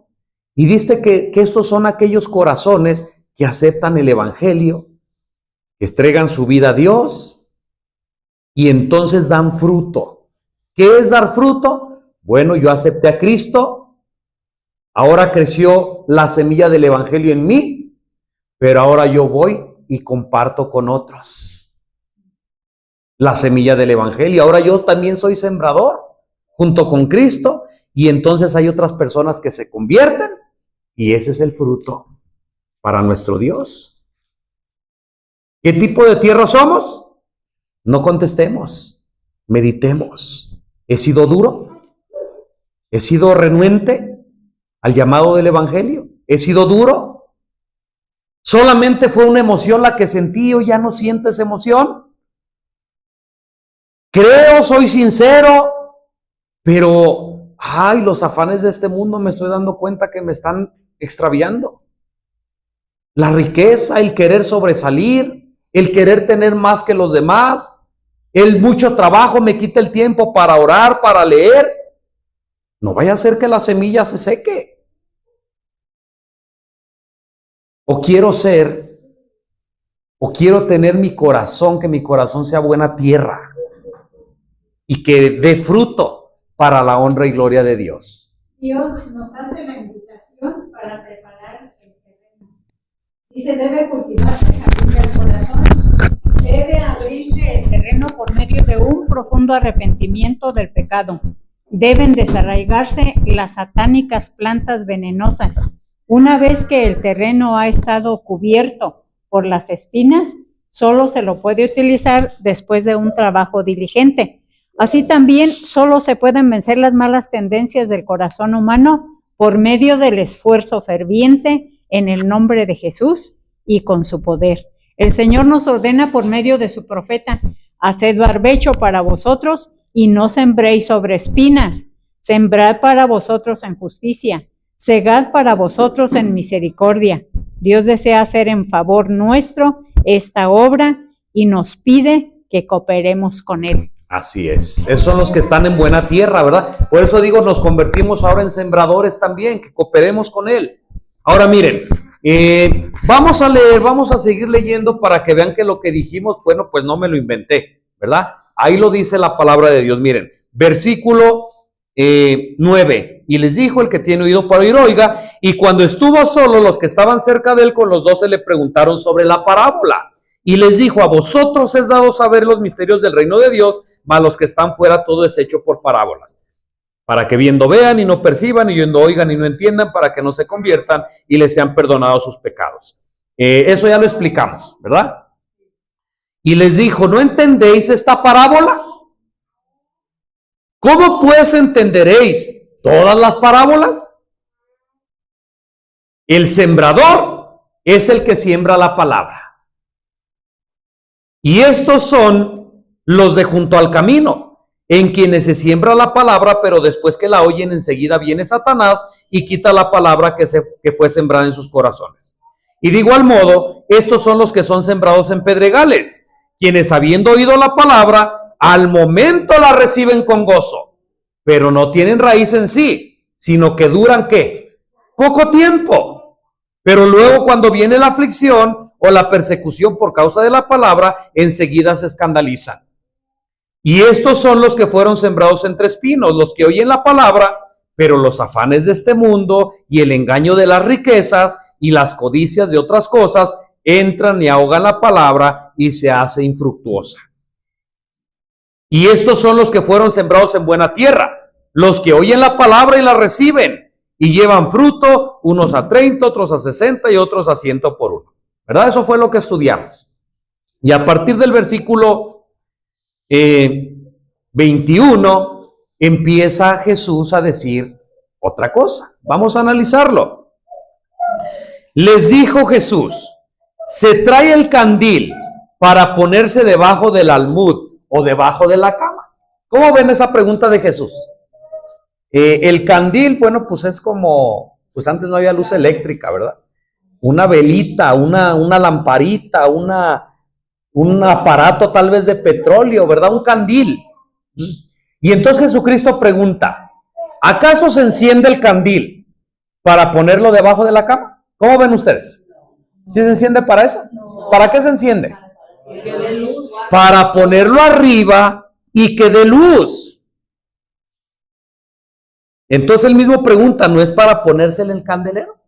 y dice que estos son aquellos corazones que aceptan el evangelio, que entregan su vida a Dios, y entonces dan fruto. ¿Qué es dar fruto? Bueno, yo acepté a Cristo, ahora creció la semilla del evangelio en mí, pero ahora yo voy y comparto con otros la semilla del evangelio. Ahora yo también soy sembrador junto con Cristo, y entonces hay otras personas que se convierten y ese es el fruto para nuestro Dios. ¿Qué tipo de tierra somos? No contestemos, meditemos. ¿He sido duro? ¿He sido renuente al llamado del evangelio? ¿He sido duro? ¿Solamente fue una emoción la que sentí o ya no sientes emoción? Creo, soy sincero, pero, ay, los afanes de este mundo me estoy dando cuenta que me están extraviando. La riqueza, el querer sobresalir, el querer tener más que los demás, el mucho trabajo me quita el tiempo para orar, para leer. No vaya a ser que la semilla se seque. O quiero tener mi corazón, que mi corazón sea buena tierra y que dé fruto para la honra y gloria de Dios. Dios nos hace la invitación para preparar el terreno. Dice, debe cultivarse el jardín del corazón, debe abrirse el terreno por medio de un profundo arrepentimiento del pecado, deben desarraigarse las satánicas plantas venenosas. Una vez que el terreno ha estado cubierto por las espinas, solo se lo puede utilizar después de un trabajo diligente. Así también solo se pueden vencer las malas tendencias del corazón humano por medio del esfuerzo ferviente en el nombre de Jesús y con su poder. El Señor nos ordena por medio de su profeta: haced barbecho para vosotros y no sembréis sobre espinas. Sembrad para vosotros en justicia, segad para vosotros en misericordia. Dios desea hacer en favor nuestro esta obra y nos pide que cooperemos con Él. Así es. Esos son los que están en buena tierra, ¿verdad? Por eso digo, nos convertimos ahora en sembradores también, que cooperemos con Él. Ahora miren, vamos a leer, vamos a seguir leyendo para que vean que lo que dijimos, bueno, pues no me lo inventé, ¿verdad? Ahí lo dice la palabra de Dios. Miren, versículo 9. Y les dijo: el que tiene oído para oír, oiga. Y cuando estuvo solo, los que estaban cerca de él con los 12 le preguntaron sobre la parábola. Y les dijo: a vosotros es dado saber los misterios del reino de Dios, mas los que están fuera todo es hecho por parábolas, para que viendo vean y no perciban, y oyendo oigan y no entiendan, para que no se conviertan y les sean perdonados sus pecados. Eso ya lo explicamos, ¿verdad? Y les dijo: ¿no entendéis esta parábola? ¿Cómo pues entenderéis todas las parábolas? El sembrador es el que siembra la palabra. Y estos son los de junto al camino, en quienes se siembra la palabra, pero después que la oyen, enseguida viene Satanás y quita la palabra que fue sembrada en sus corazones. Y de igual modo, estos son los que son sembrados en pedregales, quienes habiendo oído la palabra, al momento la reciben con gozo, pero no tienen raíz en sí, sino que duran, ¿qué? Poco tiempo. Pero luego, cuando viene la aflicción o la persecución por causa de la palabra, enseguida se escandalizan. Y estos son los que fueron sembrados entre espinos, los que oyen la palabra, pero los afanes de este mundo y el engaño de las riquezas y las codicias de otras cosas entran y ahogan la palabra y se hace infructuosa. Y estos son los que fueron sembrados en buena tierra, los que oyen la palabra y la reciben y llevan fruto, unos a 30, otros a 60 y otros a 100 por uno. ¿Verdad? Eso fue lo que estudiamos. Y a partir del versículo 21 empieza Jesús a decir otra cosa. Vamos a analizarlo. Les dijo Jesús: se trae el candil para ponerse debajo del almud o debajo de la cama. ¿Cómo ven esa pregunta de Jesús? El candil, bueno, pues es como, pues antes no había luz eléctrica, ¿verdad? Una velita, una lamparita, un aparato tal vez de petróleo, ¿verdad? Un candil. Y entonces Jesucristo pregunta: ¿acaso se enciende el candil para ponerlo debajo de la cama? ¿Cómo ven ustedes? ¿Sí se enciende para eso? ¿Para qué se enciende? Para ponerlo arriba y que dé luz. Entonces él mismo pregunta: ¿no es para ponérsele el candelero?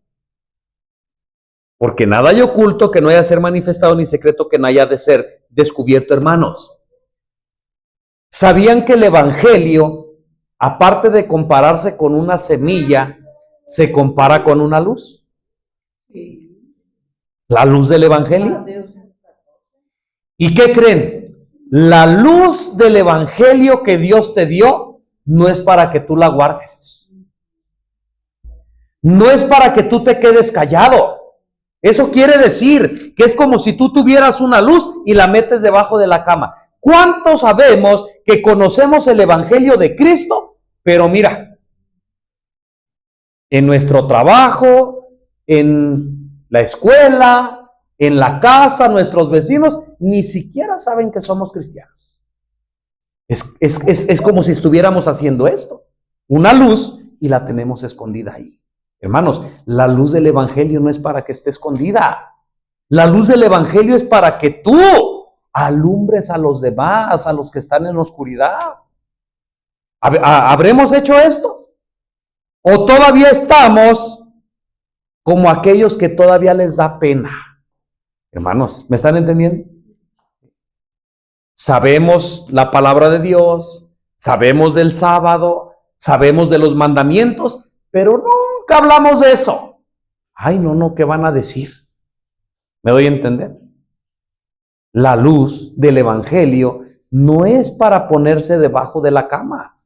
Porque nada hay oculto que no haya de ser manifestado, ni secreto que no haya de ser descubierto, hermanos. ¿Sabían que el evangelio, aparte de compararse con una semilla, se compara con una luz? La luz del evangelio. ¿Y qué creen? La luz del evangelio que Dios te dio no es para que tú la guardes. No es para que tú te quedes callado. Eso quiere decir que es como si tú tuvieras una luz y la metes debajo de la cama. ¿Cuántos sabemos que conocemos el evangelio de Cristo? Pero mira, en nuestro trabajo, en la escuela, en la casa, nuestros vecinos, ni siquiera saben que somos cristianos. Es como si estuviéramos haciendo esto. Una luz y la tenemos escondida ahí. Hermanos, la luz del evangelio no es para que esté escondida. La luz del evangelio es para que tú alumbres a los demás, a los que están en la oscuridad. ¿Habremos hecho esto? ¿O todavía estamos como aquellos que todavía les da pena? Hermanos, ¿me están entendiendo? Sabemos la palabra de Dios, sabemos del sábado, sabemos de los mandamientos, pero nunca hablamos de eso. Ay, no, ¿qué van a decir? ¿Me doy a entender? La luz del Evangelio no es para ponerse debajo de la cama,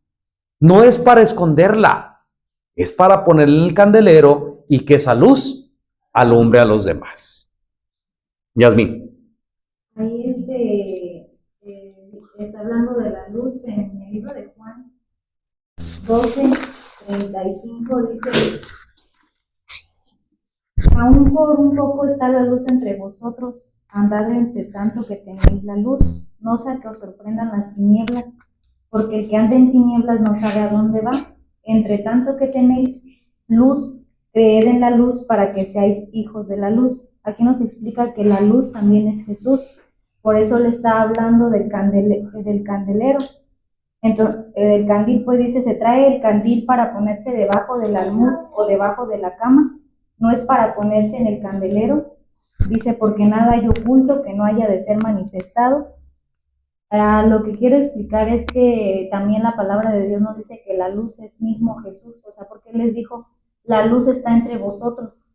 no es para esconderla, es para ponerle en el candelero y que esa luz alumbre a los demás. Yasmín. Ahí está hablando de la luz en el libro de Juan 12:35, dice: aún por un poco está la luz entre vosotros, andad entre tanto que tenéis la luz, no sea que os sorprendan las tinieblas, porque el que anda en tinieblas no sabe a dónde va. Entre tanto que tenéis luz, creed en la luz para que seáis hijos de la luz. Aquí nos explica que la luz también es Jesús, por eso le está hablando del candelero. Entonces, el candil, pues dice, se trae el candil para ponerse debajo del almud o debajo de la cama, no es para ponerse en el candelero. Dice, porque nada hay oculto que no haya de ser manifestado. Lo que quiero explicar es que también la palabra de Dios nos dice que la luz es mismo Jesús, o sea, porque Él les dijo, la luz está entre vosotros.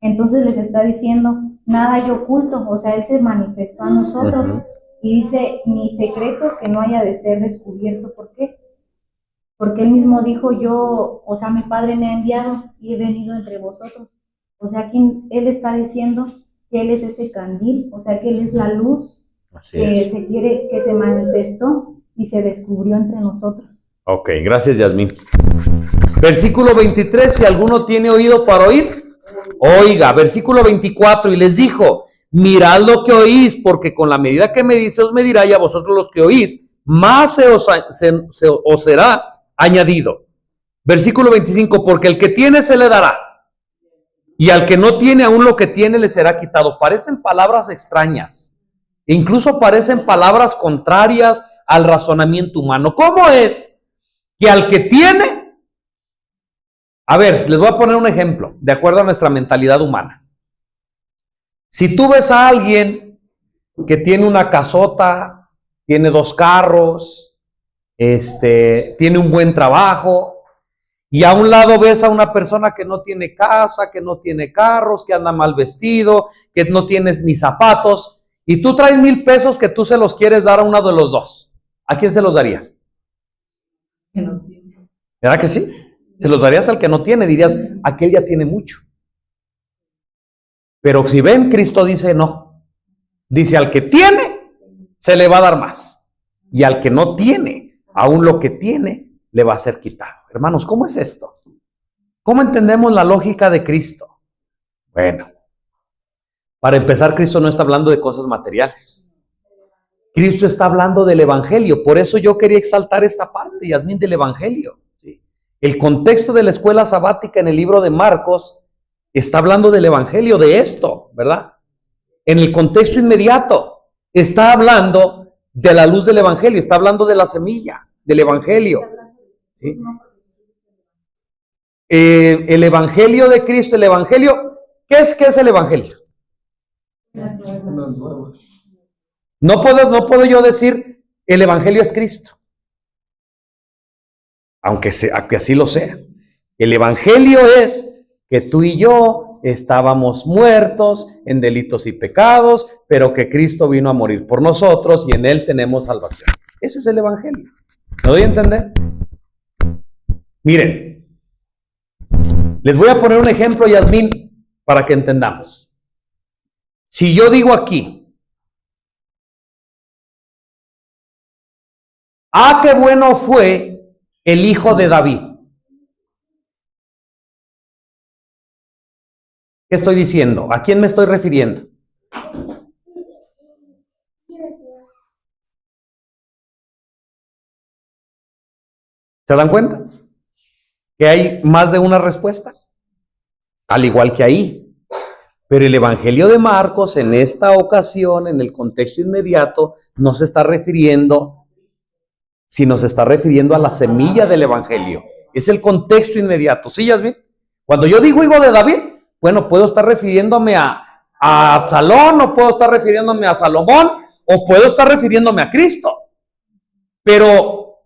Entonces les está diciendo, nada hay oculto, o sea, Él se manifestó a nosotros. Y dice, ni secreto que no haya de ser descubierto. ¿Por qué? Porque Él mismo dijo, yo, o sea, mi Padre me ha enviado y he venido entre vosotros. O sea, aquí Él está diciendo que Él es ese candil, o sea, que Él es la luz que se manifestó y se descubrió entre nosotros. Ok, gracias, Yasmín. Versículo 23, si alguno tiene oído para oír, oiga. Versículo 24, y les dijo, mirad lo que oís, porque con la medida que medís se os medirá, y a vosotros los que oís, más se os será añadido. Versículo 25, porque el que tiene se le dará, y al que no tiene, aún lo que tiene le será quitado. Parecen palabras extrañas, incluso parecen palabras contrarias al razonamiento humano. ¿Cómo es que al que tiene? A ver, les voy a poner un ejemplo, de acuerdo a nuestra mentalidad humana. Si tú ves a alguien que tiene una casota, tiene 2 carros, tiene un buen trabajo, y a un lado ves a una persona que no tiene casa, que no tiene carros, que anda mal vestido, que no tiene ni zapatos, y tú traes 1,000 pesos que tú se los quieres dar a uno de los dos, ¿a quién se los darías? ¿Verdad que sí? Se los darías al que no tiene, dirías, aquel ya tiene mucho. Pero si ven, Cristo dice no. Dice, al que tiene, se le va a dar más. Y al que no tiene, aún lo que tiene, le va a ser quitado. Hermanos, ¿cómo es esto? ¿Cómo entendemos la lógica de Cristo? Bueno, para empezar, Cristo no está hablando de cosas materiales. Cristo está hablando del Evangelio. Por eso yo quería exaltar esta parte, Yasmín, del Evangelio. ¿Sí? El contexto de la escuela sabática en el libro de Marcos está hablando del Evangelio, de esto, ¿verdad? En el contexto inmediato está hablando de la luz del Evangelio, está hablando de la semilla del Evangelio. ¿Sí? El Evangelio de Cristo, el Evangelio, ¿qué es el Evangelio? No puedo yo decir el Evangelio es Cristo, aunque así lo sea. El Evangelio es que tú y yo estábamos muertos en delitos y pecados, pero que Cristo vino a morir por nosotros y en Él tenemos salvación. Ese es el Evangelio. ¿Me doy a entender? Miren, les voy a poner un ejemplo, Yasmín, para que entendamos. Si yo digo aquí, qué bueno fue el hijo de David. ¿Qué estoy diciendo? ¿A quién me estoy refiriendo? ¿Se dan cuenta? Que hay más de una respuesta, al igual que ahí. Pero el Evangelio de Marcos, en esta ocasión, en el contexto inmediato, no se está refiriendo, sino se está refiriendo a la semilla del Evangelio. Es el contexto inmediato. ¿Sí, Yasmín? Cuando yo digo hijo de David, bueno, puedo estar refiriéndome a Absalón, o puedo estar refiriéndome a Salomón, o puedo estar refiriéndome a Cristo. Pero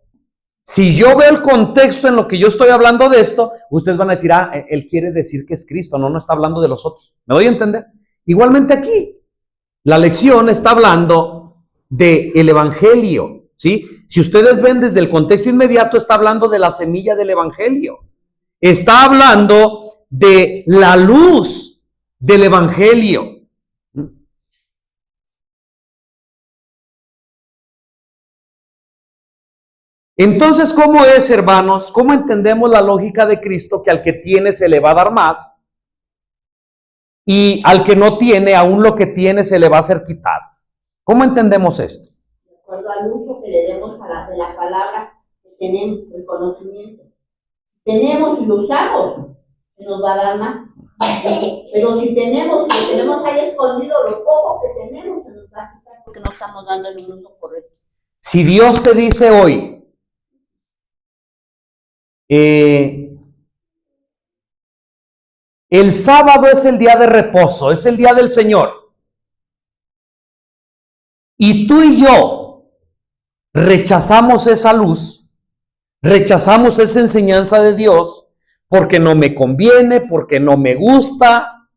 Si yo veo el contexto en lo que yo estoy hablando de esto, ustedes van a decir, él quiere decir que es Cristo, no está hablando de los otros. ¿Me doy a entender? Igualmente aquí, la lección está hablando del Evangelio, ¿sí? Si ustedes ven desde el contexto inmediato, está hablando de la semilla del Evangelio. Está hablando de la luz del Evangelio. Entonces, ¿cómo es, hermanos? ¿Cómo entendemos la lógica de Cristo que al que tiene se le va a dar más y al que no tiene, aún lo que tiene se le va a ser quitado? ¿Cómo entendemos esto? De acuerdo al uso que le demos de la palabra que tenemos, el conocimiento. Tenemos y lo usamos, se nos va a dar más. Pero si tenemos ahí escondido lo poco que tenemos, se nos va a quitar porque no estamos dando el uso correcto. Si Dios te dice hoy, el sábado es el día de reposo, es el día del Señor, y tú y yo rechazamos esa luz, rechazamos esa enseñanza de Dios porque no me conviene, porque no me gusta,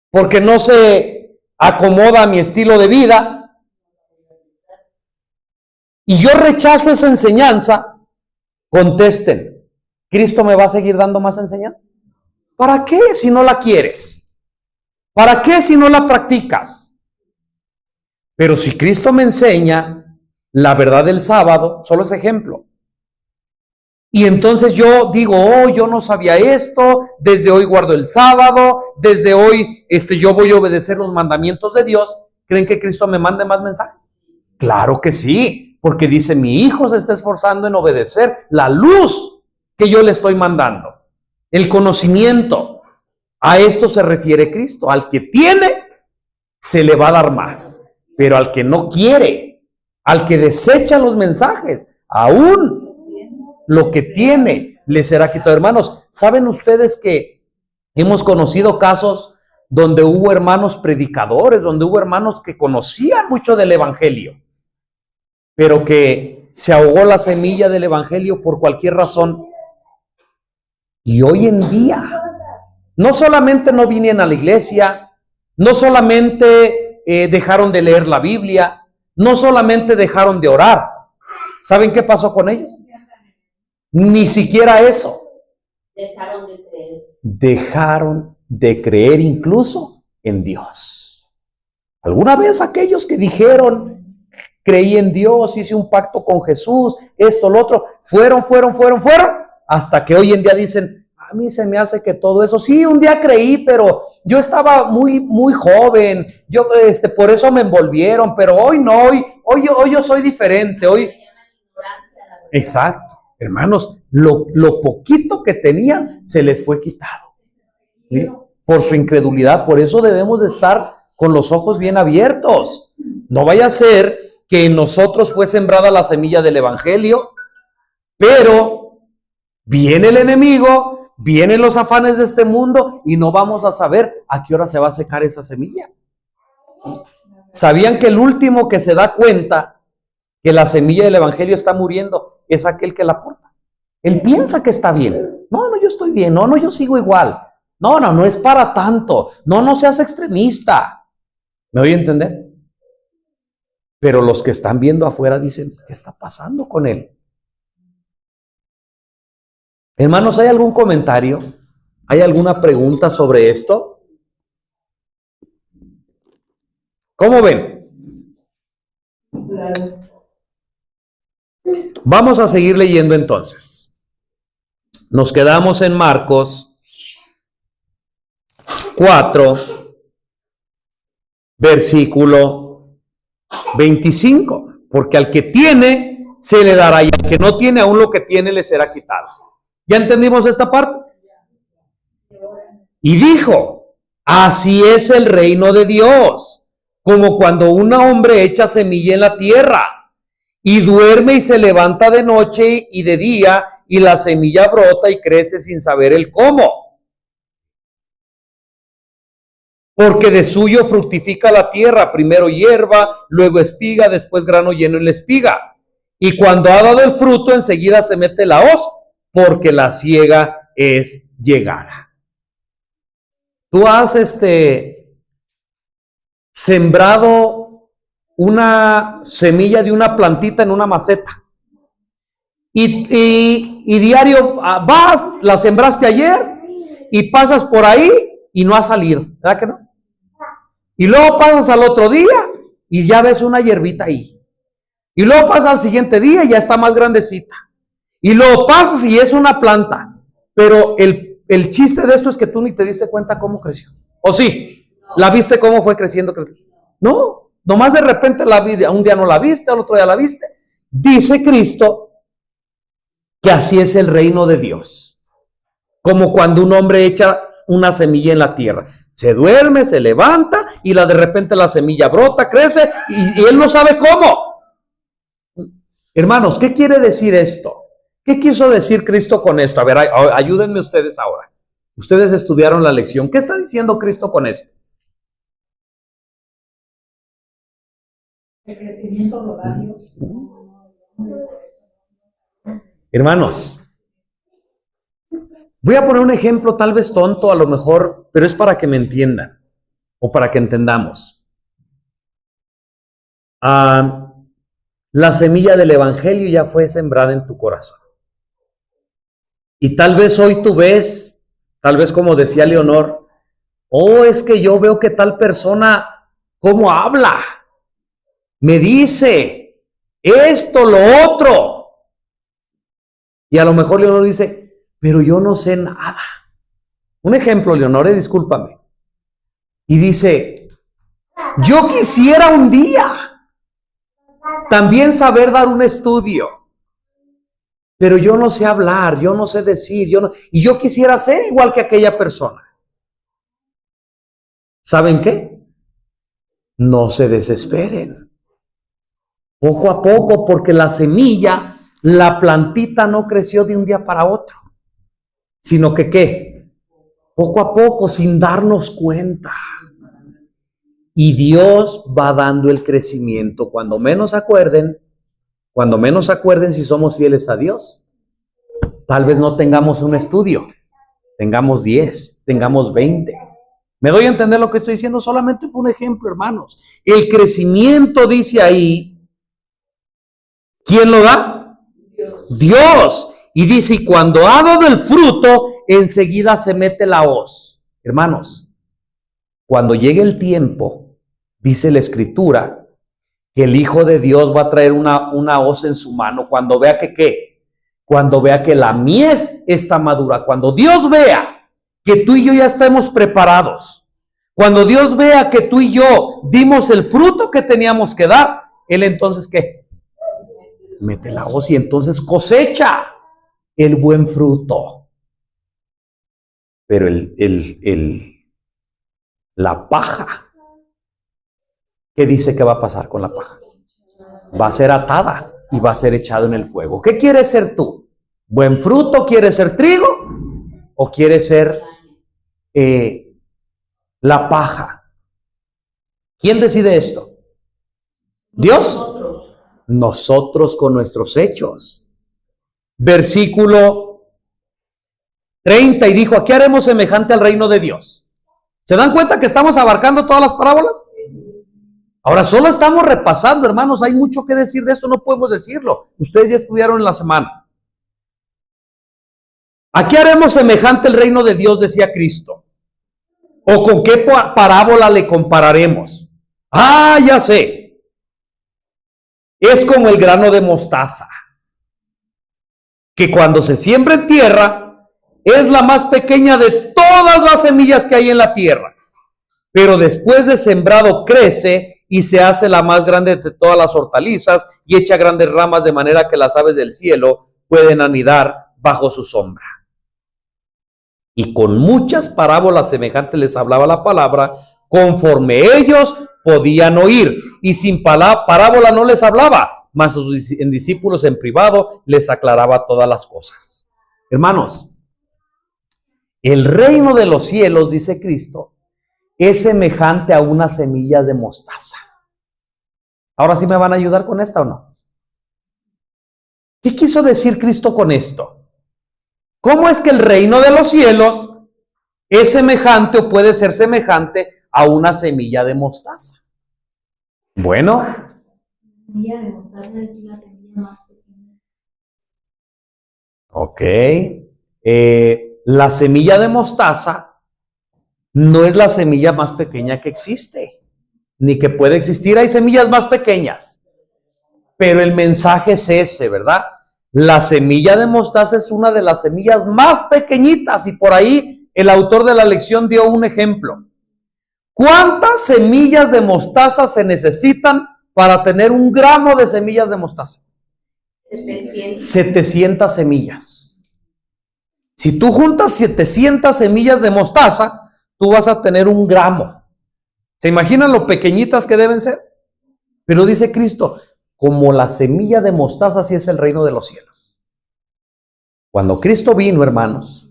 porque no se acomoda a mi estilo de vida, y yo rechazo esa enseñanza. Contesten, ¿Cristo me va a seguir dando más enseñanza? ¿Para qué si no la quieres? ¿Para qué si no la practicas? Pero si Cristo me enseña la verdad del sábado, solo es ejemplo. Y entonces yo digo, yo no sabía esto, desde hoy guardo el sábado, desde hoy yo voy a obedecer los mandamientos de Dios. ¿Creen que Cristo me mande más mensajes? Claro que sí. Porque dice, mi hijo se está esforzando en obedecer la luz que yo le estoy mandando. El conocimiento. A esto se refiere Cristo. Al que tiene, se le va a dar más. Pero al que no quiere, al que desecha los mensajes, aún lo que tiene le será quitado. Hermanos, ¿saben ustedes que hemos conocido casos donde hubo hermanos predicadores, donde hubo hermanos que conocían mucho del Evangelio, pero que se ahogó la semilla del Evangelio por cualquier razón? Y hoy en día, no solamente no vinieron a la iglesia, no solamente dejaron de leer la Biblia, no solamente dejaron de orar. ¿Saben qué pasó con ellos? Ni siquiera eso. Dejaron de creer. Dejaron de creer incluso en Dios. ¿Alguna vez aquellos que dijeron, creí en Dios, hice un pacto con Jesús, esto, lo otro, fueron, hasta que hoy en día dicen, a mí se me hace que todo eso, sí, un día creí, pero yo estaba muy joven, yo, por eso me envolvieron, pero hoy no, hoy yo soy diferente, hoy. Exacto, hermanos, lo poquito que tenían se les fue quitado, ¿sí? Por su incredulidad. Por eso debemos de estar con los ojos bien abiertos. No vaya a ser que en nosotros fue sembrada la semilla del Evangelio, pero viene el enemigo, vienen los afanes de este mundo y no vamos a saber a qué hora se va a secar esa semilla. ¿Sabían que el último que se da cuenta que la semilla del Evangelio está muriendo es aquel que la porta? Él piensa que está bien. No, yo estoy bien. No, yo sigo igual. No es para tanto. No seas extremista. ¿Me voy a entender? Pero los que están viendo afuera dicen, ¿qué está pasando con él? Hermanos, ¿hay algún comentario? ¿Hay alguna pregunta sobre esto? ¿Cómo ven? Vamos a seguir leyendo entonces. Nos quedamos en Marcos 4, versículo 25, porque al que tiene se le dará y al que no tiene, aún lo que tiene le será quitado. ¿Ya entendimos esta parte? Y dijo, así es el reino de Dios, como cuando un hombre echa semilla en la tierra y duerme y se levanta de noche y de día y la semilla brota y crece sin saber el cómo. Porque de suyo fructifica la tierra, primero hierba, luego espiga, después grano lleno en la espiga. Y cuando ha dado el fruto, enseguida se mete la hoz, porque la siega es llegada. Tú has sembrado una semilla de una plantita en una maceta. Y diario vas, la sembraste ayer y pasas por ahí y no ha salido, ¿verdad que no? Y luego pasas al otro día y ya ves una hierbita ahí. Y luego pasas al siguiente día y ya está más grandecita. Y luego pasas y es una planta. Pero el chiste de esto es que tú ni te diste cuenta cómo creció. ¿O sí? ¿La viste cómo fue creciendo? No, nomás de repente la vi, un día no la viste, al otro día la viste. Dice Cristo que así es el reino de Dios. Como cuando un hombre echa una semilla en la tierra. Se duerme, se levanta y de repente la semilla brota, crece y él no sabe cómo. Hermanos, ¿qué quiere decir esto? ¿Qué quiso decir Cristo con esto? A ver, ayúdenme ustedes ahora. Ustedes estudiaron la lección. ¿Qué está diciendo Cristo con esto? El crecimiento lo da Dios. Hermanos, voy a poner un ejemplo tal vez tonto a lo mejor, pero es para que me entiendan o para que entendamos. La semilla del evangelio ya fue sembrada en tu corazón. Y tal vez hoy tú ves, tal vez como decía Leonor, es que yo veo que tal persona, ¿cómo habla? Me dice esto, lo otro. Y a lo mejor Leonor dice, pero yo no sé nada. Un ejemplo, Leonor, discúlpame. Y dice, yo quisiera un día también saber dar un estudio, pero yo no sé hablar, yo no sé decir, y yo quisiera ser igual que aquella persona. ¿Saben qué? No se desesperen. Poco a poco, porque la semilla, la plantita no creció de un día para otro, sino que ¿qué? Poco a poco, sin darnos cuenta. Y Dios va dando el crecimiento. Cuando menos acuerden si somos fieles a Dios, tal vez no tengamos un estudio, tengamos 10, tengamos 20. ¿Me doy a entender lo que estoy diciendo? Solamente fue un ejemplo, hermanos. El crecimiento dice ahí, ¿quién lo da? Dios. Y dice, y cuando ha dado el fruto, enseguida se mete la hoz. Hermanos, cuando llegue el tiempo, dice la Escritura, que el Hijo de Dios va a traer una hoz en su mano cuando vea que ¿qué? Cuando vea que la mies está madura, cuando Dios vea que tú y yo ya estemos preparados, cuando Dios vea que tú y yo dimos el fruto que teníamos que dar, Él entonces ¿qué? Mete la hoz y entonces cosecha el buen fruto. Pero la paja, ¿qué dice que va a pasar con la paja? Va a ser atada y va a ser echado en el fuego. ¿Qué quieres ser tú? ¿Buen fruto? ¿Quieres ser trigo? ¿O quieres ser la paja? ¿Quién decide esto? ¿Dios? Nosotros con nuestros hechos. Versículo 30, y dijo, ¿a qué haremos semejante al reino de Dios? ¿Se dan cuenta que estamos abarcando todas las parábolas? Ahora solo estamos repasando, hermanos, hay mucho que decir de esto, no podemos decirlo. Ustedes ya estudiaron en la semana. ¿A qué haremos semejante el reino de Dios? Decía Cristo. ¿O con qué parábola le compararemos? Ya sé. Es como el grano de mostaza, que cuando se siembra en tierra, es la más pequeña de todas las semillas que hay en la tierra. Pero después de sembrado crece y se hace la más grande de todas las hortalizas y echa grandes ramas de manera que las aves del cielo pueden anidar bajo su sombra. Y con muchas parábolas semejantes les hablaba la palabra, conforme ellos podían oír. Y sin parábola no les hablaba, mas a sus discípulos en privado les aclaraba todas las cosas. Hermanos, el reino de los cielos, dice Cristo, es semejante a una semilla de mostaza. Ahora sí me van a ayudar con esta o no. ¿Qué quiso decir Cristo con esto? ¿Cómo es que el reino de los cielos es semejante o puede ser semejante a una semilla de mostaza? Bueno, La semilla de mostaza es la semilla más pequeña. ok. La semilla de mostaza no es la semilla más pequeña que existe, ni que puede existir. Hay semillas más pequeñas, pero el mensaje es ese, ¿verdad? La semilla de mostaza es una de las semillas más pequeñitas y por ahí el autor de la lección dio un ejemplo. ¿Cuántas semillas de mostaza se necesitan para tener 1 gramo de semillas de mostaza? 700 semillas. Si tú juntas 700 semillas de mostaza, tú vas a tener 1 gramo. ¿Se imaginan lo pequeñitas que deben ser? Pero dice Cristo, como la semilla de mostaza, así es el reino de los cielos. Cuando Cristo vino, hermanos,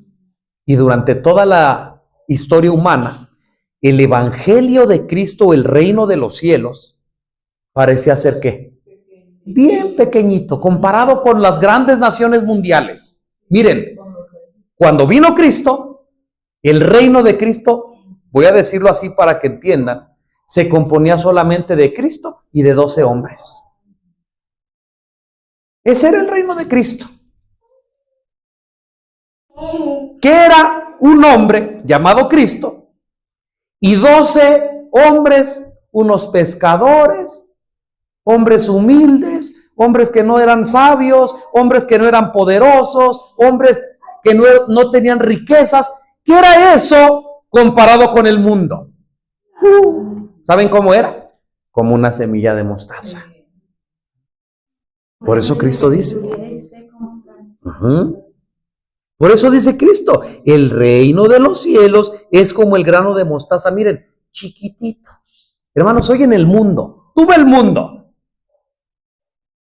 y durante toda la historia humana, el evangelio de Cristo, el reino de los cielos, parecía ser ¿qué? Bien pequeñito, comparado con las grandes naciones mundiales. Miren, cuando vino Cristo, el reino de Cristo, voy a decirlo así para que entiendan, se componía solamente de Cristo y de 12 hombres. Ese era el reino de Cristo. Que era un hombre llamado Cristo y 12 hombres, unos pescadores, hombres humildes, hombres que no eran sabios, hombres que no eran poderosos, hombres que no tenían riquezas. ¿Qué era eso comparado con el mundo? ¿Saben cómo era? Como una semilla de mostaza. Por eso Cristo dice. Por eso dice Cristo, el reino de los cielos es como el grano de mostaza. Miren, chiquitito. Hermanos, hoy en el mundo, tú ve el mundo.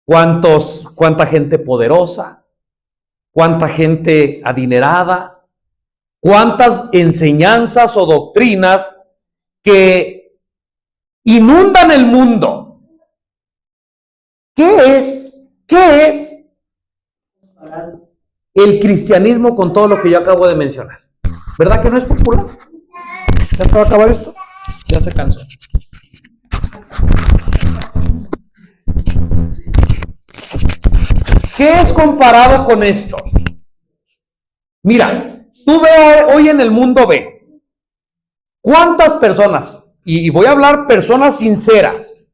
¿Cuánta gente poderosa? ¿Cuánta gente adinerada? ¿Cuántas enseñanzas o doctrinas que inundan el mundo? ¿Qué es el cristianismo con todo lo que yo acabo de mencionar? ¿Verdad que no es popular? ¿Ya se va a acabar esto? Ya se cansó. ¿Qué es comparado con esto? Mira, tú ve hoy en el mundo, ve cuántas personas, y voy a hablar personas sinceras,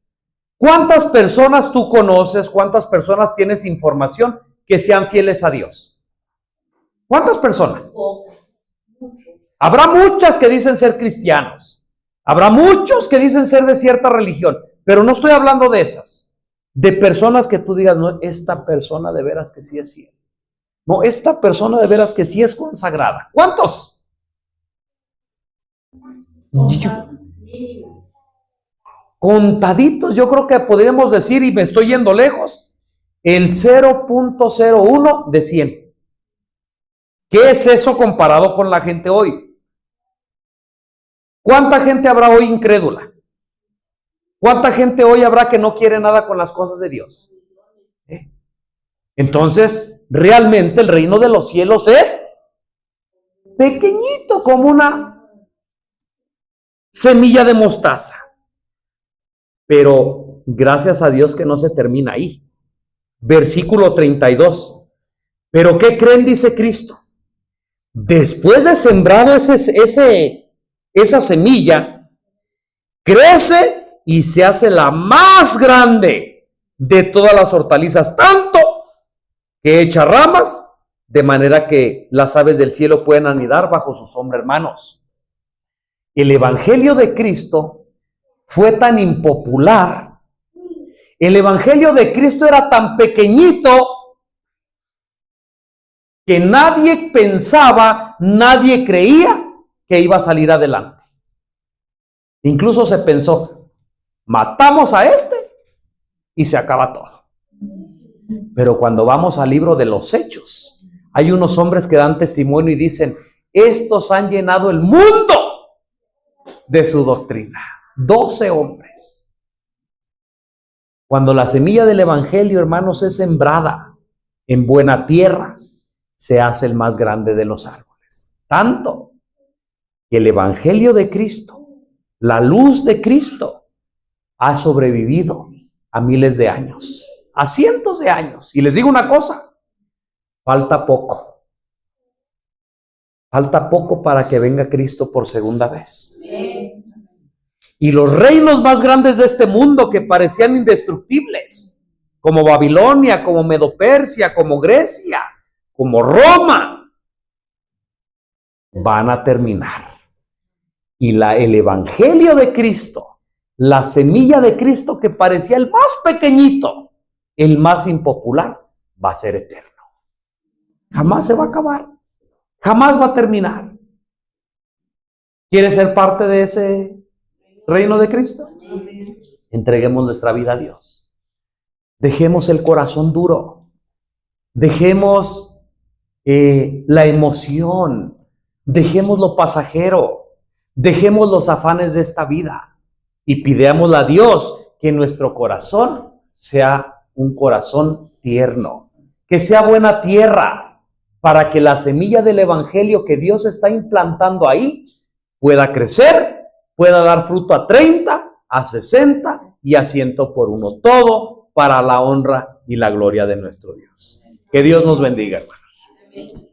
cuántas personas tú conoces, cuántas personas tienes información que sean fieles a Dios. ¿Cuántas personas? Habrá muchas que dicen ser cristianos, habrá muchos que dicen ser de cierta religión, pero no estoy hablando de esas. De personas que tú digas, no, esta persona de veras que sí es fiel. No, esta persona de veras que sí es consagrada. ¿Cuántos? Contaditos, yo creo que podríamos decir, y me estoy yendo lejos, el 0.01 de 100. ¿Qué es eso comparado con la gente hoy? ¿Cuánta gente habrá hoy incrédula? ¿Cuánta gente hoy habrá que no quiere nada con las cosas de Dios? Entonces, realmente el reino de los cielos es pequeñito, como una semilla de mostaza. Pero gracias a Dios que no se termina ahí. Versículo 32. ¿Pero qué creen? Dice Cristo. Después de sembrado esa semilla, crece y se hace la más grande de todas las hortalizas, tanto que echa ramas, de manera que las aves del cielo pueden anidar bajo su sombra, hermanos. El evangelio de Cristo fue tan impopular, el evangelio de Cristo era tan pequeñito que nadie pensaba, nadie creía que iba a salir adelante. Incluso se pensó, matamos a este y se acaba todo. Pero cuando vamos al libro de los Hechos, hay unos hombres que dan testimonio y dicen, estos han llenado el mundo de su doctrina. 12 hombres. Cuando la semilla del evangelio, hermanos, es sembrada, en buena tierra, se hace el más grande de los árboles. Tanto que el Evangelio de Cristo, la luz de Cristo, ha sobrevivido a miles de años, a cientos de años. Y les digo una cosa, falta poco. Falta poco para que venga Cristo por segunda vez. Y los reinos más grandes de este mundo que parecían indestructibles, como Babilonia, como Medo-Persia, como Grecia, como Roma, van a terminar. Y el Evangelio de Cristo, la semilla de Cristo que parecía el más pequeñito, el más impopular, va a ser eterno. Jamás se va a acabar. Jamás va a terminar. ¿Quieres ser parte de ese reino de Cristo? Entreguemos nuestra vida a Dios. Dejemos el corazón duro. Dejemos la emoción. Dejemos lo pasajero. Dejemos los afanes de esta vida. Y pidámosle a Dios que nuestro corazón sea un corazón tierno. Que sea buena tierra, para que la semilla del Evangelio que Dios está implantando ahí pueda crecer, pueda dar fruto a 30, a 60 y a 100 por uno. Todo para la honra y la gloria de nuestro Dios. Que Dios nos bendiga, hermanos.